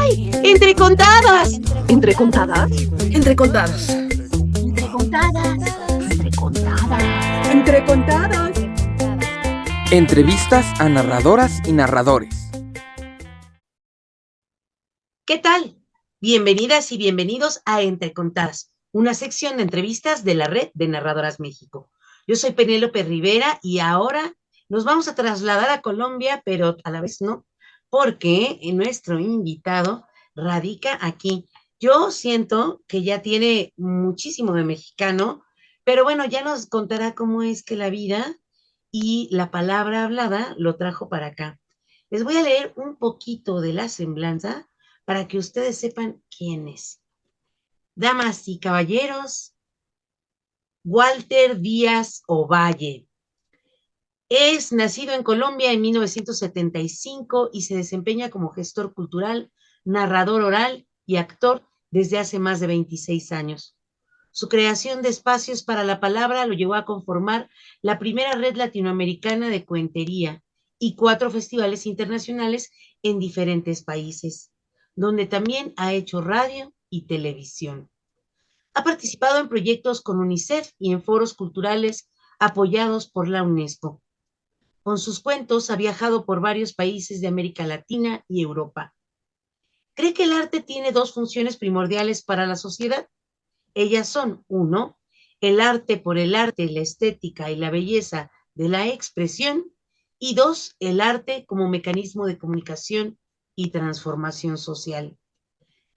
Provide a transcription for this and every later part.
¡Ay! ¡Entre contadas! ¿Entre contadas? Entre contadas. Entre contadas. Entre contadas. Entre contadas. Entrevistas a narradoras y narradores. ¿Qué tal? Bienvenidas y bienvenidos a Entre Contadas, una sección de entrevistas de la Red de Narradoras México. Yo soy Penélope Rivera y ahora nos vamos a trasladar a Colombia, pero a la vez no, porque nuestro invitado radica aquí. Yo siento que ya tiene muchísimo de mexicano, pero bueno, ya nos contará cómo es que la vida y la palabra hablada lo trajo para acá. Les voy a leer un poquito de la semblanza para que ustedes sepan quién es. Damas y caballeros, Walter Díaz Ovalle. Es nacido en Colombia en 1975 y se desempeña como gestor cultural, narrador oral y actor desde hace más de 26 años. Su creación de espacios para la palabra lo llevó a conformar la primera red latinoamericana de cuentería y 4 festivales internacionales en diferentes países, donde también ha hecho radio y televisión. Ha participado en proyectos con UNICEF y en foros culturales apoyados por la UNESCO. Con sus cuentos ha viajado por varios países de América Latina y Europa. Cree que el arte tiene 2 funciones primordiales para la sociedad. Ellas son, 1, el arte por el arte, la estética y la belleza de la expresión, y 2, el arte como mecanismo de comunicación y transformación social.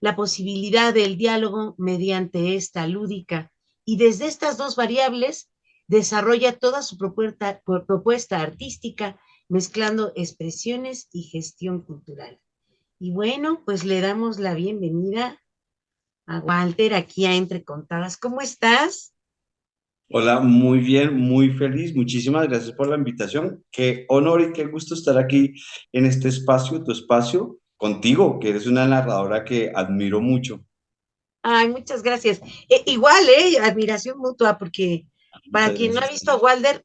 La posibilidad del diálogo mediante esta lúdica y desde estas 2 variables desarrolla toda su propuesta artística mezclando expresiones y gestión cultural. Y bueno, pues le damos la bienvenida a Walter aquí a Entre Contadas. ¿Cómo estás? Hola, muy bien, muy feliz. Muchísimas gracias por la invitación. Qué honor y qué gusto estar aquí en este espacio, tu espacio, contigo, que eres una narradora que admiro mucho. Ay, muchas gracias. Igual, admiración mutua, porque para Muchas quien no ha gracias. visto a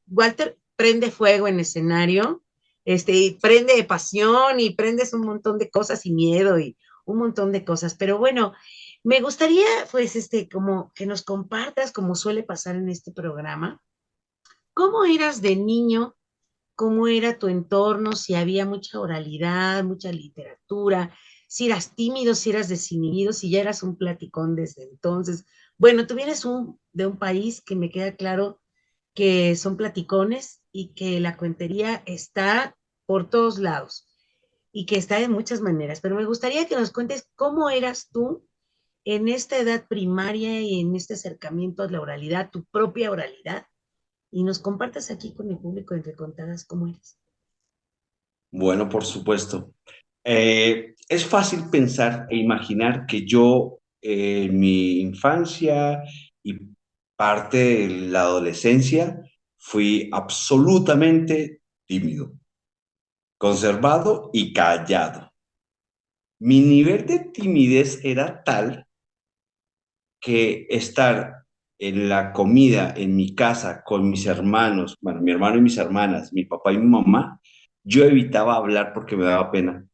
Walter prende fuego en escenario, y prende pasión y prendes un montón de cosas y miedo y un montón de cosas. Pero bueno, me gustaría, pues, como que nos compartas, como suele pasar en este programa, ¿cómo eras de niño? ¿Cómo era tu entorno? Si había mucha oralidad, mucha literatura, si eras tímido, si eras desinhibido, si ya eras un platicón desde entonces. Bueno, tú vienes de un país que me queda claro que son platicones y que la cuentería está por todos lados y que está de muchas maneras, pero me gustaría que nos cuentes cómo eras tú en esta edad primaria y en este acercamiento a la oralidad, tu propia oralidad, y nos compartas aquí con el público Entre Contadas cómo eres. Bueno, por supuesto. Es fácil pensar e imaginar que yo en mi infancia y parte de la adolescencia fui absolutamente tímido, conservado y callado. Mi nivel de timidez era tal que estar en la comida en mi casa con mis hermanos, bueno, mi hermano y mis hermanas, mi papá y mi mamá, yo evitaba hablar porque me daba pena.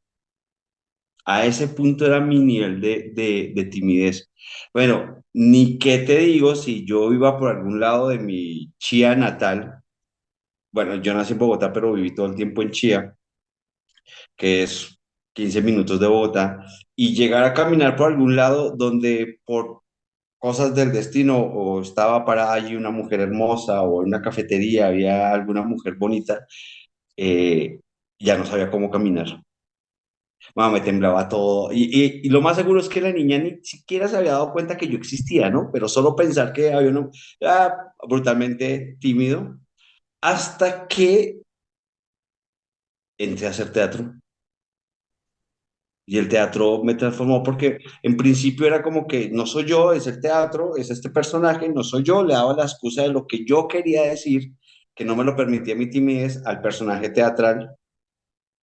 A ese punto era mi nivel de timidez. Bueno, ni qué te digo si yo iba por algún lado de mi Chía natal. Bueno, yo nací en Bogotá, pero viví todo el tiempo en Chía, que es 15 minutos de Bogotá, y llegar a caminar por algún lado donde por cosas del destino o estaba parada allí una mujer hermosa o en una cafetería había alguna mujer bonita, eh, ya no sabía cómo caminar. Mamá, me temblaba todo. Y lo más seguro es que la niña ni siquiera se había dado cuenta que yo existía, ¿no? Pero solo pensar que había uno brutalmente tímido hasta que entré a hacer teatro. Y el teatro me transformó porque en principio era como que no soy yo, es el teatro, es este personaje, no soy yo, le daba la excusa de lo que yo quería decir, que no me lo permitía mi timidez al personaje teatral,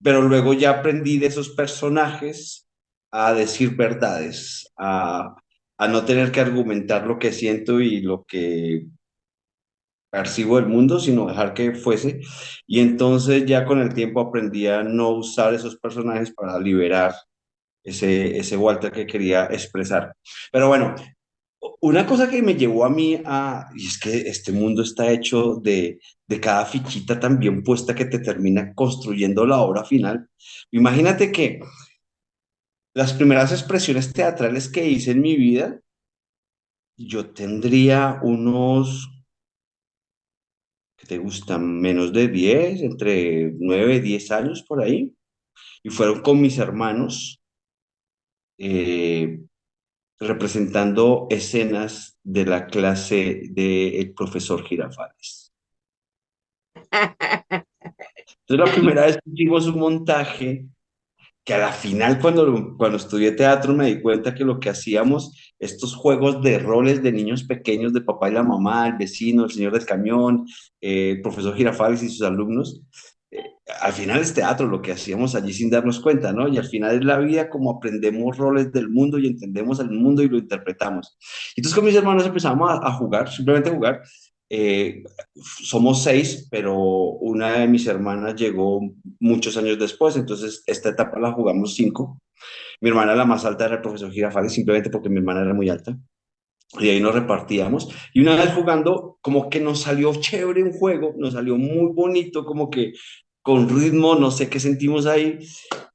pero luego ya aprendí de esos personajes a decir verdades, a no tener que argumentar lo que siento y lo que percibo del mundo, sino dejar que fuese. Y entonces ya con el tiempo aprendí a no usar esos personajes para liberar ese Walter que quería expresar. Pero bueno, una cosa que me llevó a mí y es que este mundo está hecho de cada fichita tan bien puesta que te termina construyendo la obra final. Imagínate que las primeras expresiones teatrales que hice en mi vida, yo tendría unos, ¿qué te gustan? Menos de 10 entre 9 y 10 años por ahí, y fueron con mis hermanos eh, representando escenas de la clase del profesor Girafales. Entonces, la primera vez que hicimos un montaje, que a la final cuando estudié teatro me di cuenta que lo que hacíamos, estos juegos de roles de niños pequeños, de papá y la mamá, el vecino, el señor del camión, el profesor Girafales y sus alumnos, eh, al final es teatro lo que hacíamos allí sin darnos cuenta, ¿no? Y al final es la vida como aprendemos roles del mundo y entendemos el mundo y lo interpretamos. Entonces con mis hermanos empezamos a jugar, simplemente a jugar. Eh, Somos seis, pero una de mis hermanas llegó muchos años después, entonces esta etapa la jugamos cinco. Mi hermana la más alta era el profesor Girafales, simplemente porque mi hermana era muy alta, y ahí nos repartíamos. Y una vez jugando, como que nos salió chévere un juego, nos salió muy bonito, como que con ritmo, no sé qué sentimos ahí,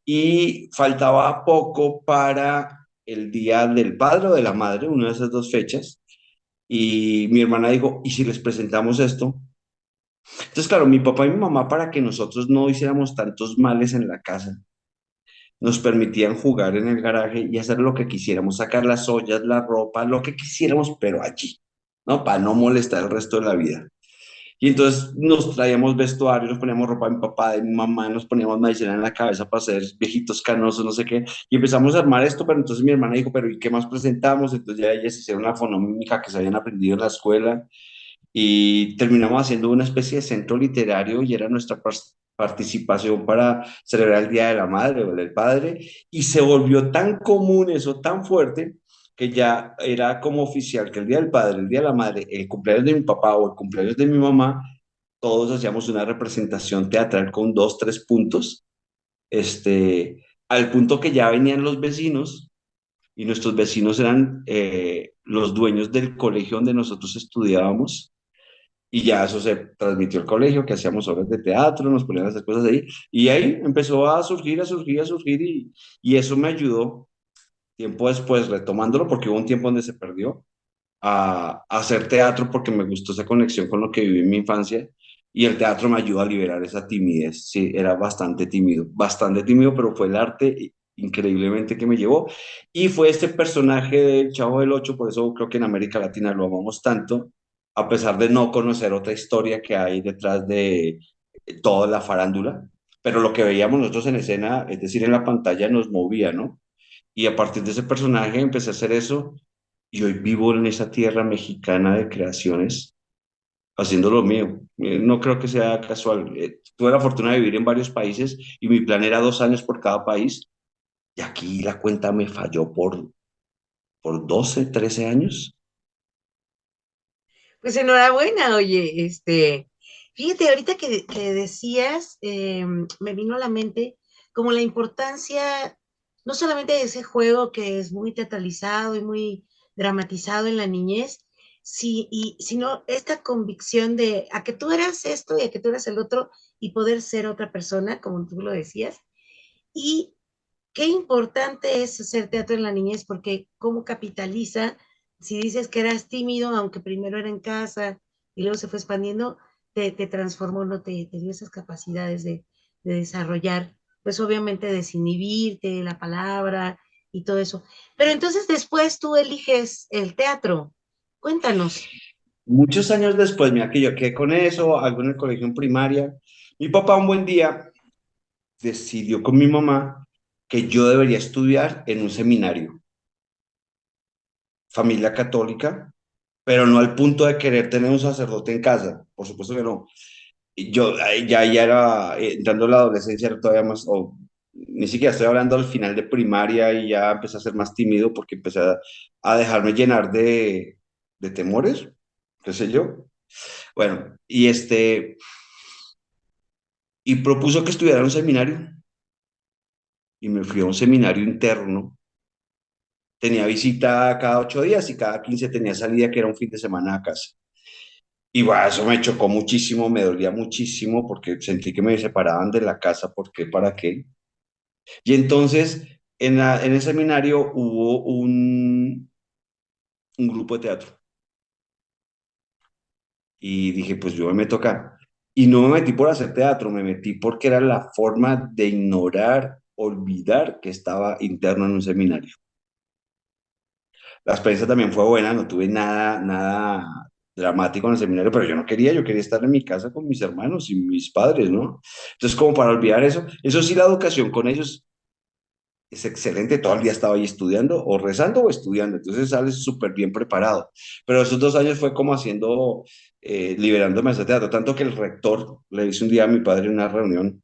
y faltaba poco para el Día del Padre o de la Madre, una de esas dos fechas, y mi hermana dijo, ¿y si les presentamos esto? Entonces, claro, mi papá y mi mamá, para que nosotros no hiciéramos tantos males en la casa, nos permitían jugar en el garaje y hacer lo que quisiéramos, sacar las ollas, la ropa, lo que quisiéramos, pero allí, ¿no? Para no molestar el resto de la vida. Y entonces nos traíamos vestuario, nos poníamos ropa de mi papá, de mi mamá, nos poníamos maicena en la cabeza para ser viejitos canosos, no sé qué. Y empezamos a armar esto, pero entonces mi hermana dijo, pero ¿y qué más presentamos? Entonces ya ellas hicieron la fonomímica que se habían aprendido en la escuela y terminamos haciendo una especie de centro literario y era nuestra participación para celebrar el Día de la Madre o del Padre y se volvió tan común eso, tan fuerte, que ya era como oficial que el Día del Padre, el Día de la Madre, el cumpleaños de mi papá o el cumpleaños de mi mamá, todos hacíamos una representación teatral con dos, tres puntos, al punto que ya venían los vecinos y nuestros vecinos eran los dueños del colegio donde nosotros estudiábamos y ya eso se transmitió al colegio, que hacíamos obras de teatro, nos ponían a hacer cosas ahí. Y ahí empezó a surgir, a surgir, a surgir. Y eso me ayudó tiempo después, retomándolo, porque hubo un tiempo donde se perdió, a hacer teatro porque me gustó esa conexión con lo que viví en mi infancia. Y el teatro me ayudó a liberar esa timidez. Sí, era bastante tímido, pero fue el arte increíblemente que me llevó. Y fue este personaje del Chavo del Ocho, por eso creo que en América Latina lo amamos tanto, a pesar de no conocer otra historia que hay detrás de toda la farándula. Pero lo que veíamos nosotros en escena, es decir, en la pantalla, nos movía, ¿no? Y a partir de ese personaje empecé a hacer eso y hoy vivo en esa tierra mexicana de creaciones haciendo lo mío. No creo que sea casual. Tuve la fortuna de vivir en varios países y mi plan era 2 años por cada país y aquí la cuenta me falló por 12 13 años. Pues enhorabuena, oye, fíjate, ahorita que decías, me vino a la mente como la importancia, no solamente de ese juego que es muy teatralizado y muy dramatizado en la niñez, sino esta convicción de a que tú eras esto y a que tú eras el otro y poder ser otra persona, como tú lo decías. Y qué importante es hacer teatro en la niñez, porque cómo capitaliza, si dices que eras tímido, aunque primero era en casa y luego se fue expandiendo, te transformó, ¿no? Te dio esas capacidades de desarrollar, pues obviamente desinhibirte, la palabra y todo eso. Pero entonces después tú eliges el teatro. Cuéntanos. Muchos años después, mira que yo quedé con eso, algo en el colegio en primaria. Mi papá un buen día decidió con mi mamá que yo debería estudiar en un seminario, familia católica, pero no al punto de querer tener un sacerdote en casa, por supuesto que no. Y yo ya era, entrando en la adolescencia, era todavía más, o ni siquiera estoy hablando al final de primaria y ya empecé a ser más tímido porque empecé a dejarme llenar de temores, qué sé yo. Bueno, y propuso que estudiara en un seminario. y me fui a un seminario interno. Tenía visita cada 8 días y cada 15 tenía salida, que era un fin de semana a casa. Y bueno, eso me chocó muchísimo, me dolía muchísimo porque sentí que me separaban de la casa, ¿por qué? ¿Para qué? Y entonces en el seminario hubo un grupo de teatro y dije, pues yo me meto acá. Y no me metí por hacer teatro, me metí porque era la forma de ignorar, olvidar que estaba interno en un seminario. La experiencia también fue buena, no tuve nada dramático en el seminario, pero yo quería estar en mi casa con mis hermanos y mis padres, ¿no? Entonces, como para olvidar eso sí, la educación con ellos es excelente, todo el día estaba ahí estudiando, o rezando o estudiando, entonces sales súper bien preparado. Pero esos 2 años fue como haciendo, liberándome de ese teatro, tanto que el rector le dice un día a mi padre en una reunión,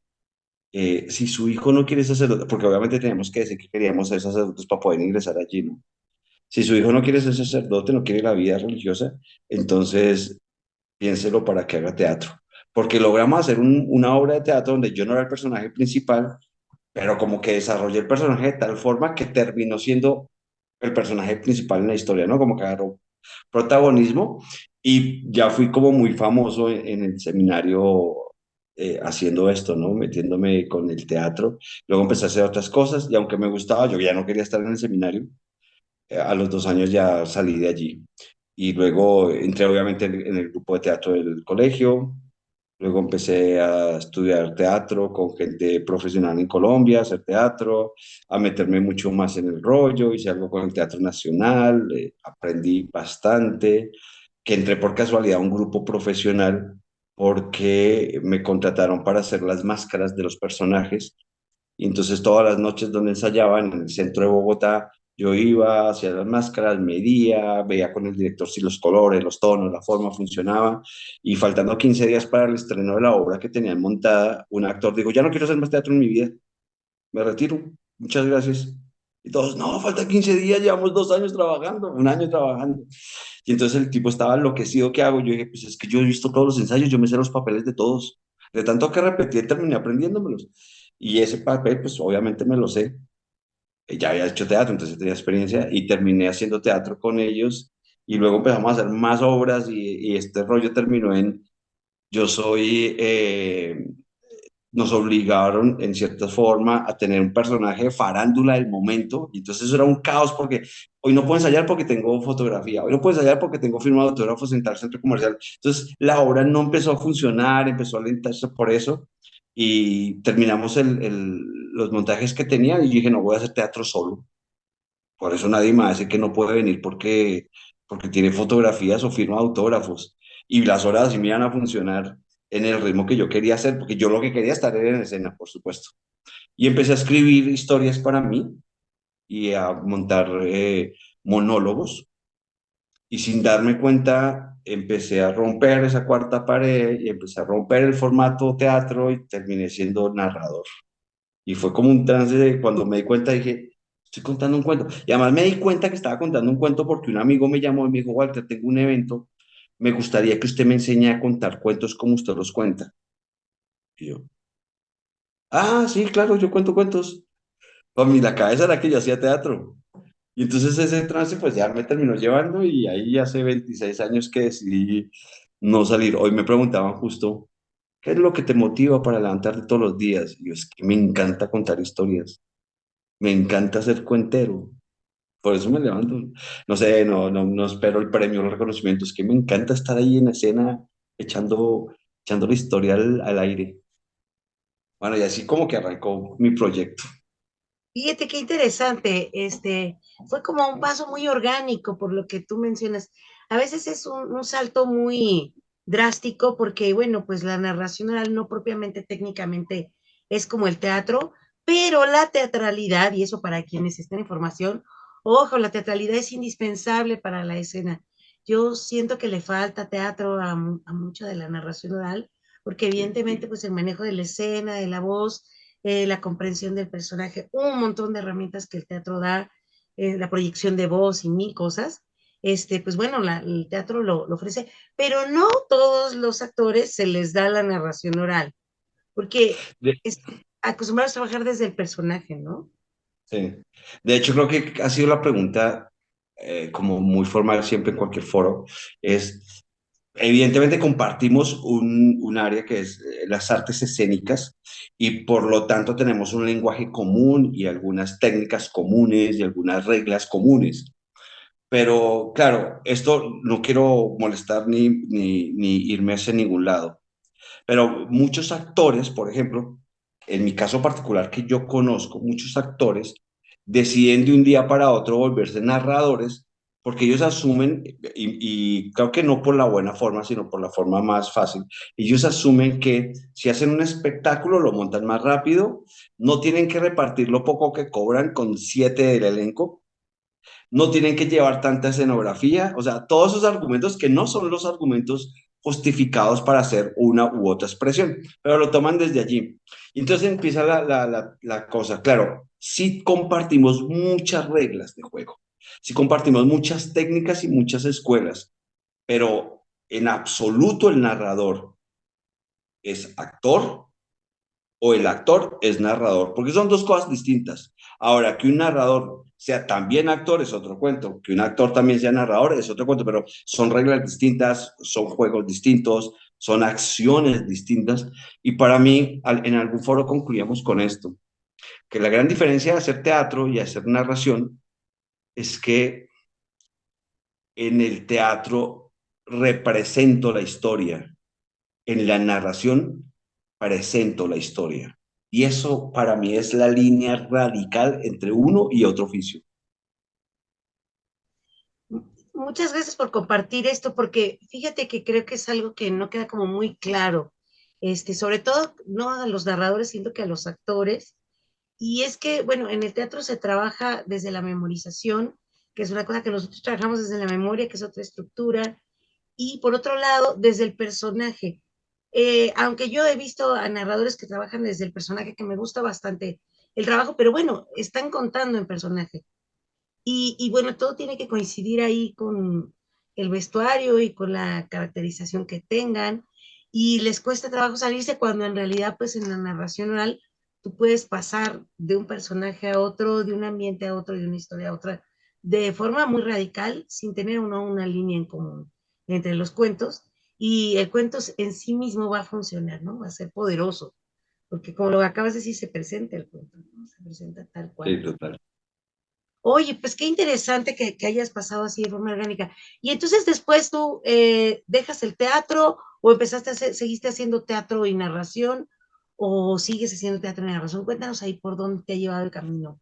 si su hijo no quiere ser sacerdote, porque obviamente teníamos que decir que queríamos ser sacerdotes para poder ingresar allí, ¿no? Si su hijo no quiere ser sacerdote, no quiere la vida religiosa, entonces piénselo para que haga teatro. Porque logramos hacer una obra de teatro donde yo no era el personaje principal, pero como que desarrollé el personaje de tal forma que terminó siendo el personaje principal en la historia, ¿no? Como que agarró protagonismo y ya fui como muy famoso en el seminario, haciendo esto, ¿no? Metiéndome con el teatro. Luego empecé a hacer otras cosas y aunque me gustaba, yo ya no quería estar en el seminario. A los 2 años ya salí de allí y luego entré obviamente en el grupo de teatro del colegio. Luego empecé a estudiar teatro con gente profesional en Colombia, a hacer teatro, a meterme mucho más en el rollo, hice algo con el Teatro Nacional, aprendí bastante, que entré por casualidad a un grupo profesional porque me contrataron para hacer las máscaras de los personajes y entonces todas las noches donde ensayaban en el centro de Bogotá, yo iba hacia las máscaras, medía, veía con el director si los colores, los tonos, la forma funcionaba. Y faltando 15 días para el estreno de la obra que tenían montada, un actor dijo, ya no quiero hacer más teatro en mi vida, me retiro, muchas gracias. Y todos, no, faltan 15 días, llevamos 2 años trabajando, un año trabajando. Y entonces el tipo estaba enloquecido, ¿qué hago? Yo dije, pues es que yo he visto todos los ensayos, yo me sé los papeles de todos. De tanto que repetí, terminé aprendiéndomelos. Y ese papel, pues obviamente me lo sé. Ya había hecho teatro, entonces tenía experiencia y terminé haciendo teatro con ellos. Y luego empezamos a hacer más obras y este rollo terminó en, yo soy, nos obligaron en cierta forma a tener un personaje de farándula del momento, y entonces eso era un caos porque hoy no puedo ensayar porque tengo fotografía, hoy no puedo ensayar porque tengo firma de autógrafos en tal centro comercial. Entonces la obra no empezó a funcionar, empezó a alentarse por eso y terminamos los montajes que tenía y yo dije, no voy a hacer teatro solo. Por eso nadie me dice que no puede venir porque tiene fotografías o firma autógrafos. Y las horas así me iban a funcionar en el ritmo que yo quería hacer, porque yo lo que quería estar era en escena, por supuesto. Y empecé a escribir historias para mí y a montar, monólogos. Y sin darme cuenta, empecé a romper esa cuarta pared y empecé a romper el formato teatro y terminé siendo narrador. Y fue como un trance de cuando me di cuenta, dije, estoy contando un cuento. Y además me di cuenta que estaba contando un cuento porque un amigo me llamó y me dijo, Walter, tengo un evento, me gustaría que usted me enseñe a contar cuentos como usted los cuenta. Y yo, ah, sí, claro, yo cuento cuentos. Para mí la cabeza era que yo hacía teatro. Y entonces ese trance pues ya me terminó llevando y ahí hace 26 años que decidí no salir. Hoy me preguntaban justo, ¿qué es lo que te motiva para levantarte todos los días? Y yo, es que me encanta contar historias. Me encanta ser cuentero. Por eso me levanto. No sé, no espero el premio, el reconocimiento. Es que me encanta estar ahí en la escena echando la historia al aire. Bueno, y así como que arrancó mi proyecto. Fíjate qué interesante, fue como un paso muy orgánico por lo que tú mencionas. A veces es un salto muy drástico porque, bueno, pues la narración oral no propiamente técnicamente es como el teatro, pero la teatralidad, y eso para quienes estén en formación, ojo, la teatralidad es indispensable para la escena. Yo siento que le falta teatro a mucha de la narración oral, porque evidentemente pues el manejo de la escena, de la voz, la comprensión del personaje, un montón de herramientas que el teatro da, la proyección de voz y mil cosas. Pues bueno, el teatro lo ofrece, pero no todos los actores se les da la narración oral, porque De, es, acostumbrados a trabajar desde el personaje, ¿no? Sí. De hecho, creo que ha sido la pregunta como muy formal siempre en cualquier foro, es, evidentemente compartimos un área que es las artes escénicas y por lo tanto tenemos un lenguaje común y algunas técnicas comunes y algunas reglas comunes. Pero claro, esto no quiero molestar ni irme hacia ningún lado. Pero muchos actores, por ejemplo, en mi caso particular que yo conozco, muchos actores deciden de un día para otro volverse narradores porque ellos asumen, y creo que no por la buena forma, sino por la forma más fácil, ellos asumen que si hacen un espectáculo lo montan más rápido, no tienen que repartir lo poco que cobran con 7 del elenco, no tienen que llevar tanta escenografía, o sea, todos esos argumentos que no son los argumentos justificados para hacer una u otra expresión, pero lo toman desde allí. Y entonces empieza la cosa, claro, sí compartimos muchas reglas de juego, sí compartimos muchas técnicas y muchas escuelas, pero en absoluto el narrador es actor o el actor es narrador, porque son dos cosas distintas. Ahora, que un narrador sea también actor es otro cuento, que un actor también sea narrador es otro cuento, pero son reglas distintas, son juegos distintos, son acciones distintas, y para mí, en algún foro concluíamos con esto, que la gran diferencia de hacer teatro y hacer narración es que en el teatro represento la historia, en la narración presento la historia. Y eso para mí es la línea radical entre uno y otro oficio. Muchas gracias por compartir esto, porque fíjate que creo que es algo que no queda como muy claro, sobre todo no a los narradores, sino que a los actores. Y es que, bueno, en el teatro se trabaja desde la memorización, que es una cosa que nosotros trabajamos desde la memoria, que es otra estructura, y por otro lado, desde el personaje. Aunque yo he visto a narradores que trabajan desde el personaje, que me gusta bastante el trabajo, pero bueno, están contando en personaje. Y bueno, todo tiene que coincidir ahí con el vestuario y con la caracterización que tengan. Y les cuesta trabajo salirse cuando en realidad, pues en la narración oral, tú puedes pasar de un personaje a otro, de un ambiente a otro, de una historia a otra, de forma muy radical, sin tener una línea en común entre los cuentos. Y el cuento en sí mismo va a funcionar, ¿no? Va a ser poderoso, porque como lo acabas de decir, se presenta el cuento, ¿no? Se presenta tal Sí, cual. total. Oye, pues qué interesante que hayas pasado así de forma orgánica. Y entonces después tú dejas el teatro o empezaste a hacer, seguiste haciendo teatro y narración o sigues haciendo teatro y narración. Cuéntanos ahí por dónde te ha llevado el camino.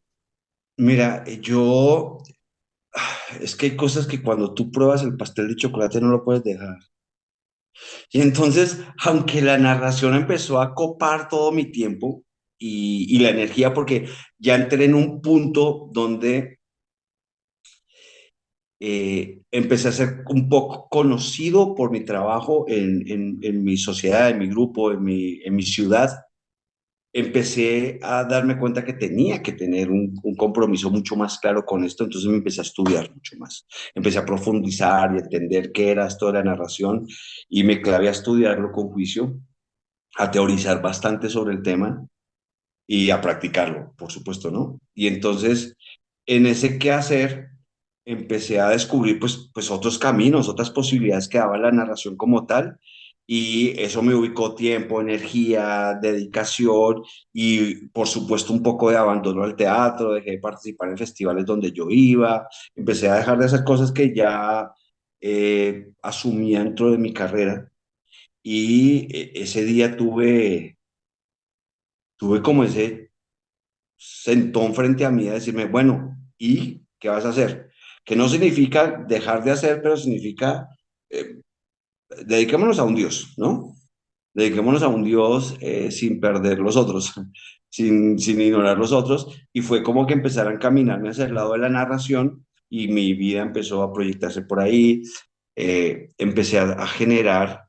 Mira, es que hay cosas que cuando tú pruebas el pastel de chocolate no lo puedes dejar. Y entonces, aunque la narración empezó a copar todo mi tiempo y la energía, porque ya entré en un punto donde empecé a ser un poco conocido por mi trabajo en mi sociedad, en mi grupo, en mi ciudad. Empecé a darme cuenta que tenía que tener un compromiso mucho más claro con esto, entonces me empecé a estudiar mucho más. Empecé a profundizar y a entender qué era esto de la narración y me clavé a estudiarlo con juicio, a teorizar bastante sobre el tema y a practicarlo, por supuesto, ¿no? Y entonces, en ese qué hacer, empecé a descubrir pues otros caminos, otras posibilidades que daba la narración como tal, y eso me ubicó tiempo, energía, dedicación y por supuesto un poco de abandono al teatro, dejé de participar en festivales donde yo iba, empecé a dejar de hacer cosas que ya asumía dentro de mi carrera y ese día tuve como ese sentón frente a mí a decirme, bueno, ¿y qué vas a hacer? Que no significa dejar de hacer, pero significa eh, dediquémonos a un Dios, ¿no? Dediquémonos a un Dios sin perder los otros, sin ignorar los otros. Y fue como que empezaron a caminarme hacia el lado de la narración y mi vida empezó a proyectarse por ahí. Empecé a generar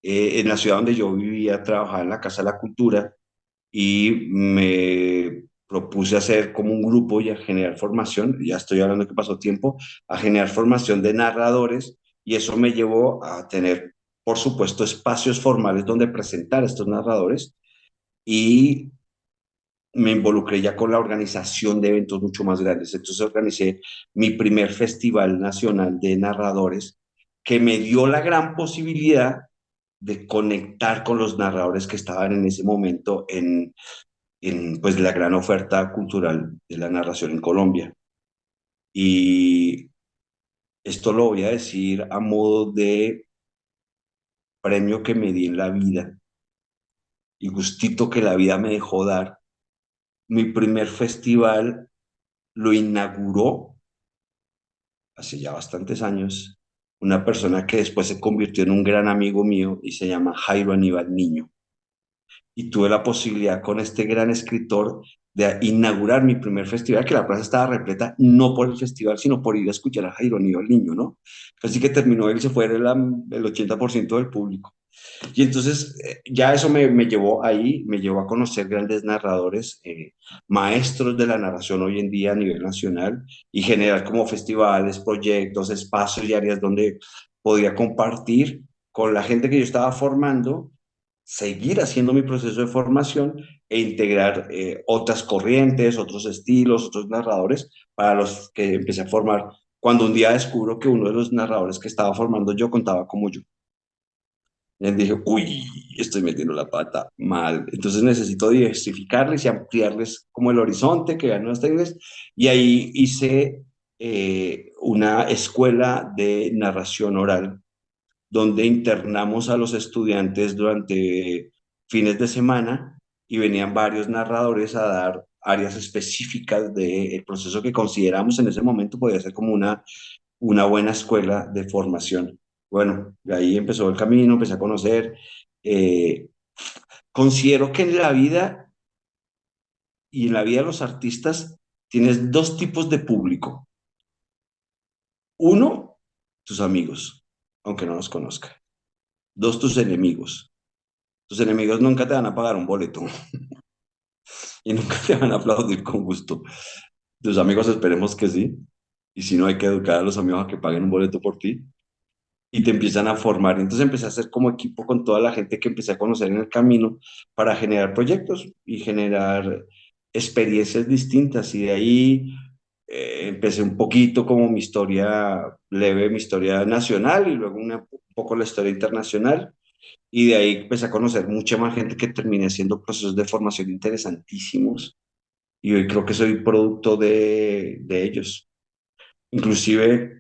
en la ciudad donde yo vivía, trabajaba en la Casa de la Cultura y me propuse hacer como un grupo y a generar formación, ya estoy hablando que pasó tiempo, a generar formación de narradores y eso me llevó a tener, por supuesto, espacios formales donde presentar a estos narradores y me involucré ya con la organización de eventos mucho más grandes. Entonces organicé mi primer festival nacional de narradores que me dio la gran posibilidad de conectar con los narradores que estaban en ese momento en pues, la gran oferta cultural de la narración en Colombia. Y esto lo voy a decir a modo de premio que me di en la vida y gustito que la vida me dejó dar. Mi primer festival lo inauguró hace ya bastantes años una persona que después se convirtió en un gran amigo mío y se llama Jairo Aníbal Niño. Y tuve la posibilidad con este gran escritor de inaugurar mi primer festival, que la plaza estaba repleta, no por el festival, sino por ir a escuchar a Jairo Aníbal Niño, ¿no? Así que terminó él, se fue el 80% del público. Y entonces ya eso me llevó ahí, me llevó a conocer grandes narradores, maestros de la narración hoy en día a nivel nacional y generar como festivales, proyectos, espacios y áreas donde podía compartir con la gente que yo estaba formando, seguir haciendo mi proceso de formación e integrar otras corrientes, otros estilos, otros narradores para los que empecé a formar. Cuando un día descubro que uno de los narradores que estaba formando yo contaba como yo. Y dije, uy, estoy metiendo la pata mal. Entonces necesito diversificarles y ampliarles como el horizonte, que vean nuevas técnicas. Y ahí hice una escuela de narración oral, donde internamos a los estudiantes durante fines de semana y venían varios narradores a dar áreas específicas del proceso que consideramos en ese momento podía ser como una buena escuela de formación. Bueno, de ahí empezó el camino, empecé a conocer. eh, Considero que en la vida y en la vida de los artistas tienes dos tipos de público. Uno, tus amigos, aunque no los conozcas. Dos, tus enemigos. Tus enemigos nunca te van a pagar un boleto y nunca te van a aplaudir con gusto. Tus amigos esperemos que sí. Y si no, hay que educar a los amigos a que paguen un boleto por ti. Y te empiezan a formar. Entonces empecé a hacer como equipo con toda la gente que empecé a conocer en el camino para generar proyectos y generar experiencias distintas. Y de ahí empecé un poquito como mi historia leve, mi historia nacional y luego un poco la historia internacional. Y de ahí empecé a conocer mucha más gente que terminé haciendo procesos de formación interesantísimos. Y hoy creo que soy producto de ellos. Inclusive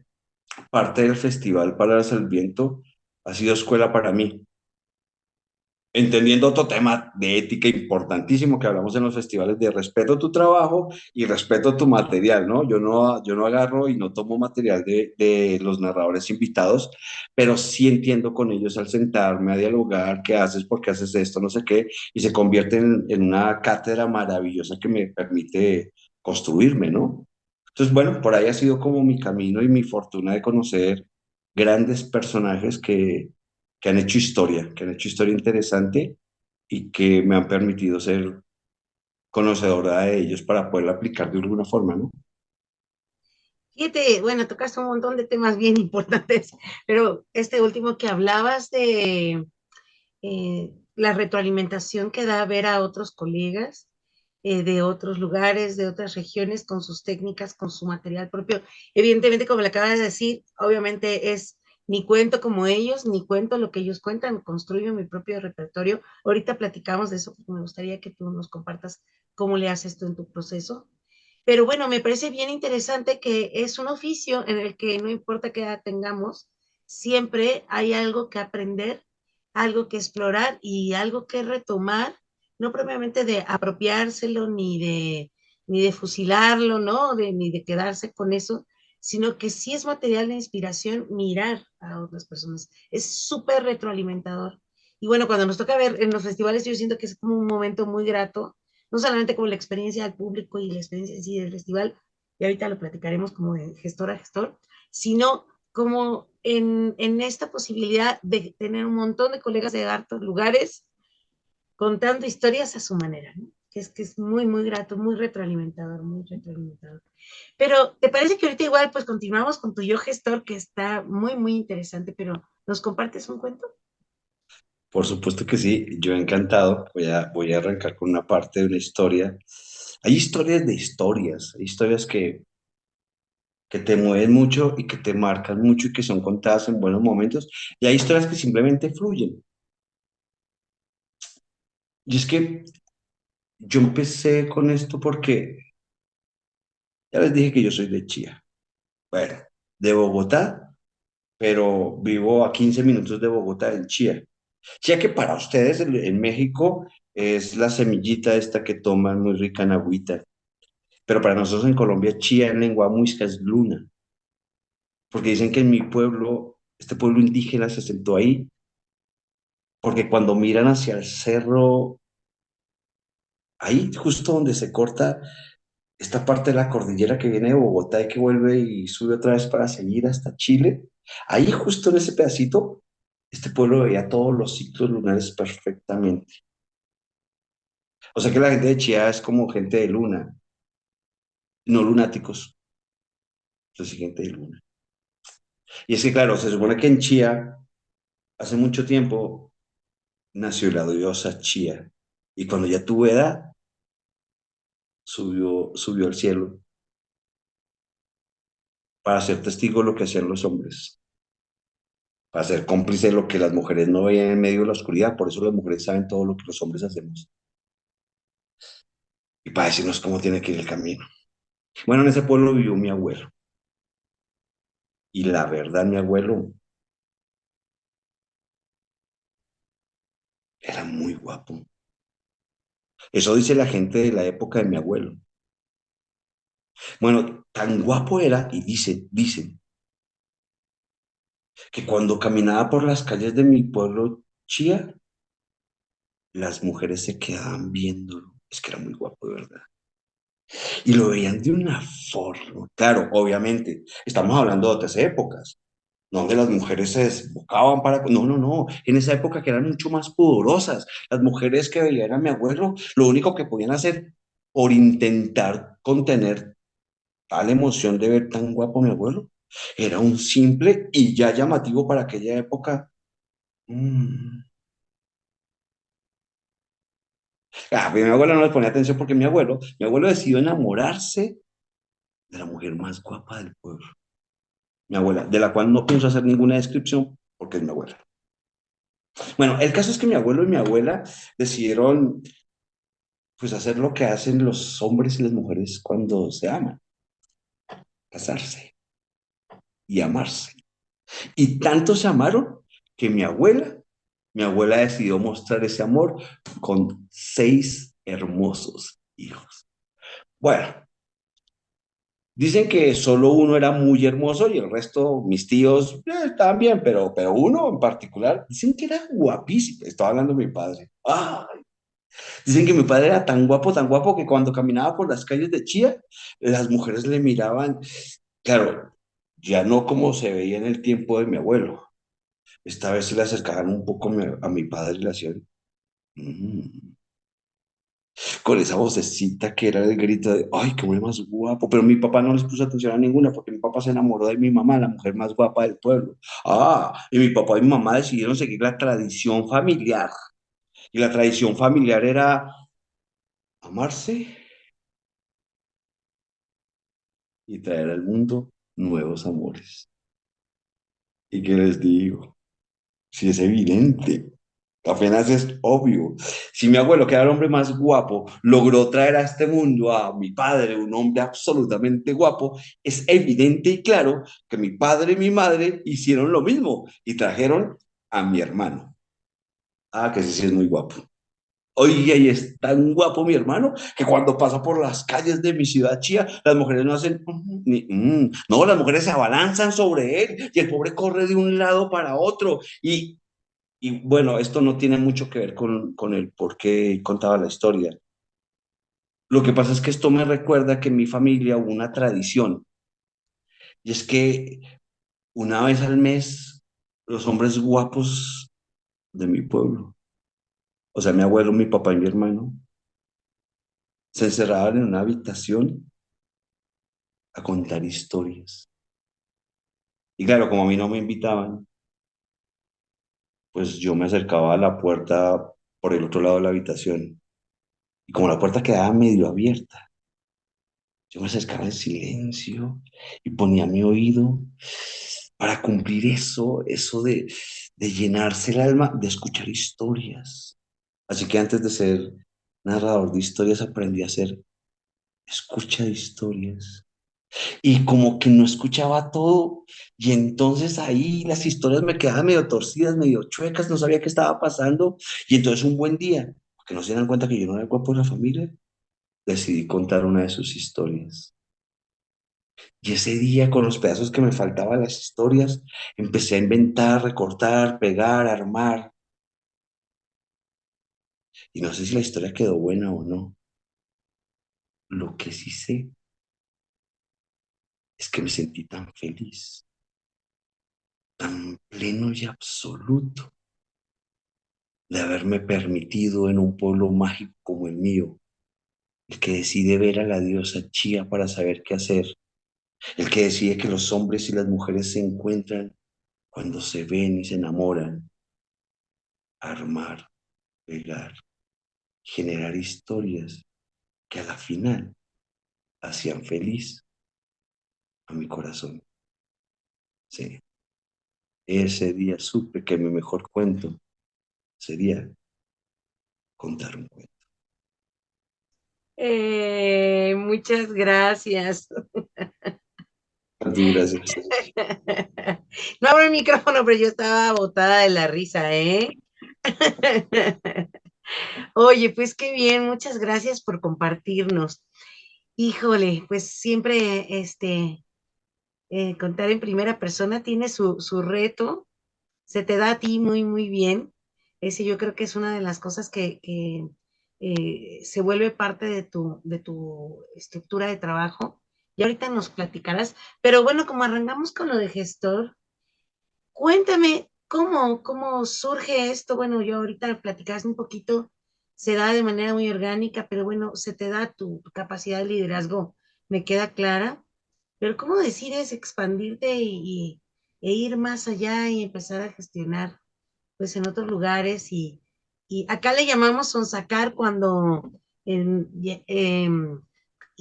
parte del Festival Palabras al Viento ha sido escuela para mí, entendiendo otro tema de ética importantísimo que hablamos en los festivales de respeto a tu trabajo y respeto a tu material, ¿no? Yo no agarro y no tomo material de los narradores invitados, pero sí entiendo con ellos al sentarme a dialogar, qué haces, por qué haces esto, no sé qué, y se convierte en una cátedra maravillosa que me permite construirme, ¿no? Entonces, bueno, por ahí ha sido como mi camino y mi fortuna de conocer grandes personajes que han hecho historia interesante y que me han permitido ser conocedora de ellos para poderla aplicar de alguna forma, ¿no? Fíjate, bueno, tocaste un montón de temas bien importantes, pero este último que hablabas de la retroalimentación que da ver a otros colegas de otros lugares, de otras regiones, con sus técnicas, con su material propio. Evidentemente, como le acabas de decir, obviamente es ni cuento como ellos, ni cuento lo que ellos cuentan, construyo mi propio repertorio. Ahorita platicamos de eso, porque me gustaría que tú nos compartas cómo le haces tú en tu proceso. Pero bueno, me parece bien interesante que es un oficio en el que no importa qué edad tengamos, siempre hay algo que aprender, algo que explorar y algo que retomar, no propiamente de apropiárselo ni de fusilarlo, ¿no? Ni de quedarse con eso, sino que sí es material de inspiración mirar a otras personas. Es súper retroalimentador. Y bueno, cuando nos toca ver en los festivales, yo siento que es como un momento muy grato, no solamente como la experiencia del público y la experiencia en sí del festival, y ahorita lo platicaremos como de gestor a gestor, sino como en esta posibilidad de tener un montón de colegas de hartos lugares contando historias a su manera, ¿no? Que es muy, muy grato, muy retroalimentador, muy retroalimentador. Pero, ¿te parece que ahorita igual pues continuamos con tu yo gestor, que está muy, muy interesante, pero ¿nos compartes un cuento? Por supuesto que sí, yo encantado. Voy a arrancar con una parte de una historia. Hay historias de historias, hay historias que te mueven mucho y que te marcan mucho y que son contadas en buenos momentos. Y hay historias que simplemente fluyen. Y es que yo empecé con esto porque ya les dije que yo soy de Chía. Bueno, de Bogotá, pero vivo a 15 minutos de Bogotá, en Chía. Chía que para ustedes en México es la semillita esta que toman muy rica en agüita. Pero para nosotros en Colombia, Chía en lengua muisca es luna. Porque dicen que en mi pueblo, este pueblo indígena se sentó ahí, porque cuando miran hacia el cerro, ahí justo donde se corta esta parte de la cordillera que viene de Bogotá y que vuelve y sube otra vez para seguir hasta Chile, ahí justo en ese pedacito, este pueblo veía todos los ciclos lunares perfectamente. O sea que la gente de Chía es como gente de luna, no lunáticos, es gente de luna. Y es que claro, se supone que en Chía, hace mucho tiempo, nació la diosa Chía. Y cuando ya tuvo edad, subió al cielo para ser testigo de lo que hacían los hombres, para ser cómplice de lo que las mujeres no veían en medio de la oscuridad. Por eso las mujeres saben todo lo que los hombres hacemos y para decirnos cómo tiene que ir el camino. Bueno, en ese pueblo vivió mi abuelo y la verdad, mi abuelo era muy guapo. Eso dice la gente de la época de mi abuelo. Bueno, tan guapo era y dicen que cuando caminaba por las calles de mi pueblo, Chía, las mujeres se quedaban viéndolo. Es que era muy guapo, de verdad. Y lo veían de una forma. Claro, obviamente, estamos hablando de otras épocas, no donde las mujeres se desbocaban para... No, no, no. En esa época que eran mucho más pudorosas. Las mujeres que veían a mi abuelo, lo único que podían hacer por intentar contener tal emoción de ver tan guapo a mi abuelo, era un simple y ya llamativo para aquella época. mm, mi abuelo no le ponía atención porque mi abuelo decidió enamorarse de la mujer más guapa del pueblo, mi abuela, de la cual no pienso hacer ninguna descripción porque es mi abuela. Bueno, el caso es que mi abuelo y mi abuela decidieron pues hacer lo que hacen los hombres y las mujeres cuando se aman, casarse y amarse. Y tanto se amaron que mi abuela decidió mostrar ese amor con 6 hermosos hijos. Bueno, dicen que solo uno era muy hermoso y el resto, mis tíos, estaban bien, pero uno en particular, dicen que era guapísimo. Estaba hablando de mi padre. Dicen que mi padre era tan guapo que cuando caminaba por las calles de Chía, las mujeres le miraban, claro, ya no como se veía en el tiempo de mi abuelo. Esta vez se le acercaban un poco a mi padre y le hacían, "Mm", con esa vocecita que era el grito de, ay, qué hombre más guapo. Pero mi papá no les puso atención a ninguna porque mi papá se enamoró de mi mamá, la mujer más guapa del pueblo. Y mi papá y mi mamá decidieron seguir la tradición familiar. Y la tradición familiar era amarse y traer al mundo nuevos amores. ¿Y qué les digo? Si es evidente. Apenas es obvio. Si mi abuelo, que era el hombre más guapo, logró traer a este mundo a mi padre, un hombre absolutamente guapo, es evidente y claro que mi padre y mi madre hicieron lo mismo y trajeron a mi hermano. Que ese sí es muy guapo. Oye, y es tan guapo mi hermano que cuando pasa por las calles de mi ciudad chía, las mujeres no hacen ni no, las mujeres se abalanzan sobre él y el pobre corre de un lado para otro. Y bueno, esto no tiene mucho que ver con el por qué contaba la historia. Lo que pasa es que esto me recuerda que en mi familia hubo una tradición, y es que una vez al mes los hombres guapos de mi pueblo, o sea, mi abuelo, mi papá y mi hermano, se encerraban en una habitación a contar historias. Y claro, como a mí no me invitaban, pues yo me acercaba a la puerta por el otro lado de la habitación. Y como la puerta quedaba medio abierta, yo me acercaba en silencio y ponía mi oído para cumplir eso de llenarse el alma, de escuchar historias. Así que antes de ser narrador de historias aprendí a ser escucha de historias. Y como que no escuchaba todo, y entonces ahí las historias me quedaban medio torcidas, medio chuecas, no sabía qué estaba pasando, y entonces un buen día, porque no se dan cuenta que yo no era el guapo de la familia, decidí contar una de sus historias. Y ese día, con los pedazos que me faltaban las historias, empecé a inventar, recortar, pegar, armar, y no sé si la historia quedó buena o no. Lo que sí sé es que me sentí tan feliz, tan pleno y absoluto de haberme permitido en un pueblo mágico como el mío, el que decide ver a la diosa Chía para saber qué hacer, el que decide que los hombres y las mujeres se encuentran cuando se ven y se enamoran, armar, pegar, generar historias que a la final hacían feliz a mi corazón. Sí, ese día supe que mi mejor cuento sería contar un cuento. Muchas gracias. Muchas gracias. No abro el micrófono, pero yo estaba botada de la risa, ¿eh? Oye, pues qué bien, muchas gracias por compartirnos. Híjole, pues siempre contar en primera persona tiene su reto, se te da a ti muy, muy bien. Ese yo creo que es una de las cosas que se vuelve parte de tu estructura de trabajo. Y ahorita nos platicarás. Pero bueno, como arrancamos con lo de gestor, cuéntame cómo surge esto. Bueno, yo ahorita platicabas un poquito, se da de manera muy orgánica, pero bueno, se te da tu capacidad de liderazgo, me queda clara. Pero ¿cómo decides expandirte e ir más allá y empezar a gestionar pues en otros lugares? Y acá le llamamos sonsacar cuando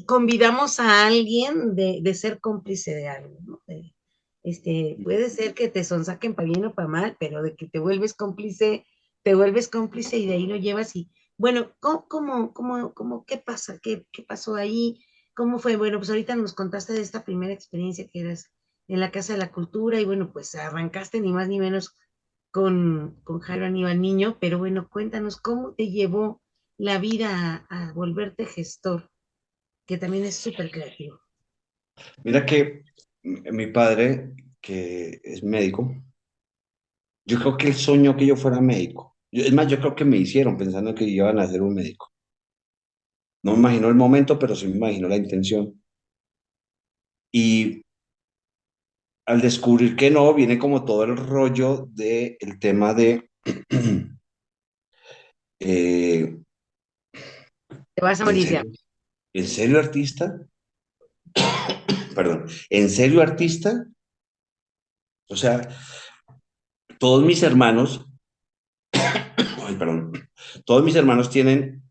convidamos a alguien de ser cómplice de algo, ¿no? Puede ser que te sonsaquen para bien o para mal, pero de que te vuelves cómplice y de ahí lo llevas y, bueno, qué pasa? ¿Qué pasó ahí? ¿Cómo fue? Bueno, pues ahorita nos contaste de esta primera experiencia que eras en la Casa de la Cultura y bueno, pues arrancaste ni más ni menos con Jairo Aníbal Niño, pero bueno, cuéntanos cómo te llevó la vida a volverte gestor, que también es súper creativo. Mira que mi padre, que es médico, yo creo que él soñó que yo fuera médico. Es más, yo creo que me hicieron pensando que iban a ser un médico. No me imagino el momento, pero sí me imagino la intención. Y al descubrir que no, viene como todo el rollo del tema de, eh, Te vas a ¿en morir ya. serio? ¿En serio artista? Perdón, ¿en serio artista? O sea, todos mis hermanos, ay, perdón, todos mis hermanos tienen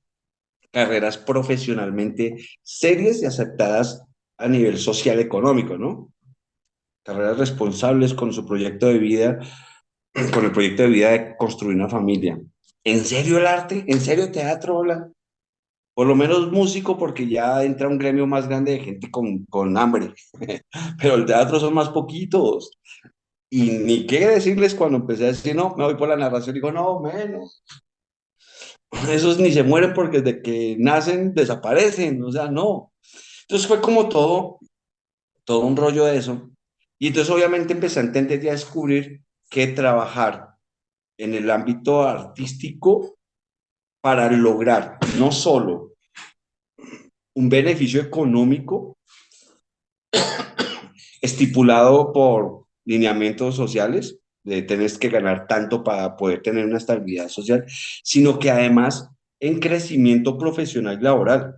carreras profesionalmente serias y aceptadas a nivel social económico, ¿no? Carreras responsables con su proyecto de vida, con el proyecto de vida de construir una familia. ¿En serio el arte? ¿En serio teatro? Hola. Por lo menos músico, porque ya entra un gremio más grande de gente con hambre. Pero el teatro son más poquitos. Y ni qué decirles cuando empecé a decir, no, me voy por la narración, digo, no, menos. Esos ni se mueren porque desde que nacen desaparecen, o sea, no. Entonces fue como todo un rollo de eso. Y entonces obviamente empecé a entender y a descubrir que trabajar en el ámbito artístico para lograr no solo un beneficio económico estipulado por lineamientos sociales, de tener que ganar tanto para poder tener una estabilidad social, sino que además en crecimiento profesional y laboral.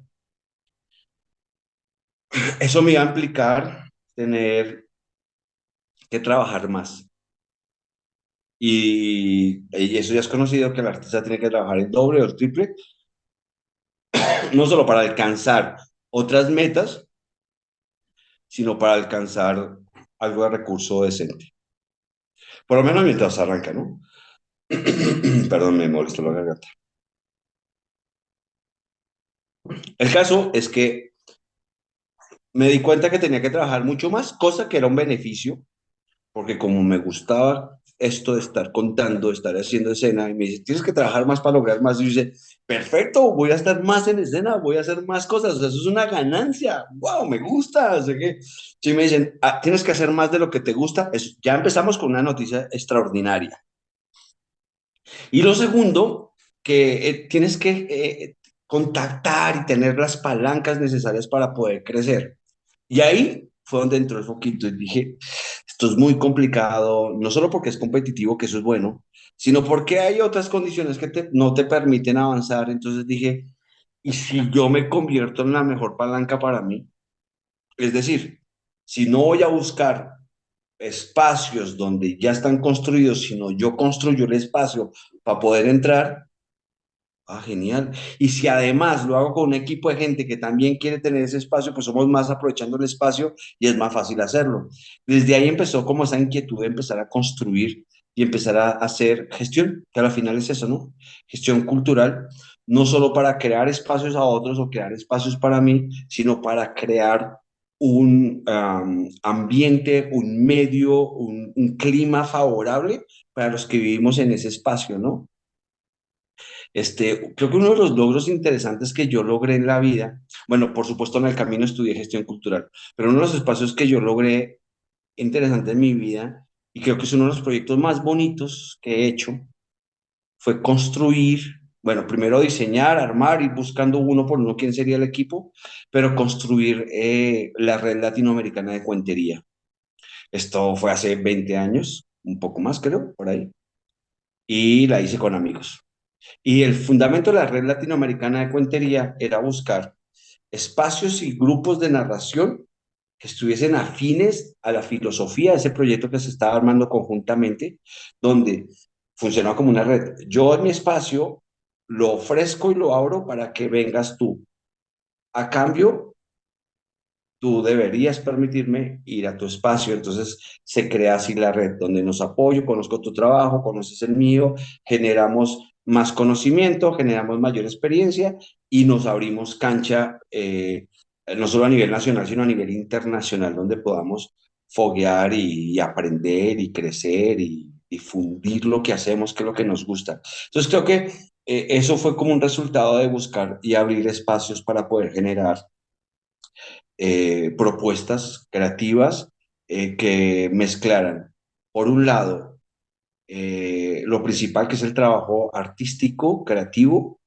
Eso me iba a implicar tener que trabajar más y eso ya es conocido que el artista tiene que trabajar el doble o el triple, no solo para alcanzar otras metas, sino para alcanzar algo de recurso decente. Por lo menos mientras arranca, ¿no? Perdón, me molestó la garganta. El caso es que me di cuenta que tenía que trabajar mucho más, cosa que era un beneficio, porque como me gustaba esto de estar contando, de estar haciendo escena, y me dice, tienes que trabajar más para lograr más, y yo dice, perfecto, voy a estar más en escena, voy a hacer más cosas, o sea, eso es una ganancia, wow, me gusta, así que, si me dicen, ah, tienes que hacer más de lo que te gusta, ya empezamos con una noticia extraordinaria. Y lo segundo, que tienes que contactar y tener las palancas necesarias para poder crecer. Y ahí fue donde entró el foquito y dije, esto es muy complicado, no solo porque es competitivo, que eso es bueno, sino porque hay otras condiciones que no te permiten avanzar. Entonces dije, ¿y si yo me convierto en la mejor palanca para mí? Es decir, si no voy a buscar espacios donde ya están construidos, sino yo construyo el espacio para poder entrar. Ah, genial. Y si además lo hago con un equipo de gente que también quiere tener ese espacio, pues somos más aprovechando el espacio y es más fácil hacerlo. Desde ahí empezó como esa inquietud de empezar a construir y empezar a hacer gestión, que al final es eso, ¿no? Gestión cultural, no solo para crear espacios a otros o crear espacios para mí, sino para crear un ambiente, un medio, un clima favorable para los que vivimos en ese espacio, ¿no? Creo que uno de los logros interesantes que yo logré en la vida, bueno, por supuesto en el camino estudié gestión cultural, pero uno de los espacios que yo logré interesante en mi vida, y creo que es uno de los proyectos más bonitos que he hecho, fue construir, bueno, primero diseñar, armar, ir buscando uno por uno quién sería el equipo, pero construir la red latinoamericana de cuentería. Esto fue hace 20 años, un poco más creo, por ahí, y la hice con amigos. Y el fundamento de la red latinoamericana de cuentería era buscar espacios y grupos de narración que estuviesen afines a la filosofía de ese proyecto que se estaba armando conjuntamente, donde funcionaba como una red. Yo en mi espacio lo ofrezco y lo abro para que vengas tú. A cambio, tú deberías permitirme ir a tu espacio. Entonces se crea así la red donde nos apoyo, conozco tu trabajo, conoces el mío, generamos más conocimiento, generamos mayor experiencia y nos abrimos cancha, no solo a nivel nacional, sino a nivel internacional, donde podamos foguear y aprender y crecer y difundir lo que hacemos, que es lo que nos gusta. Entonces creo que eso fue como un resultado de buscar y abrir espacios para poder generar propuestas creativas que mezclaran, por un lado, lo principal que es el trabajo artístico, creativo,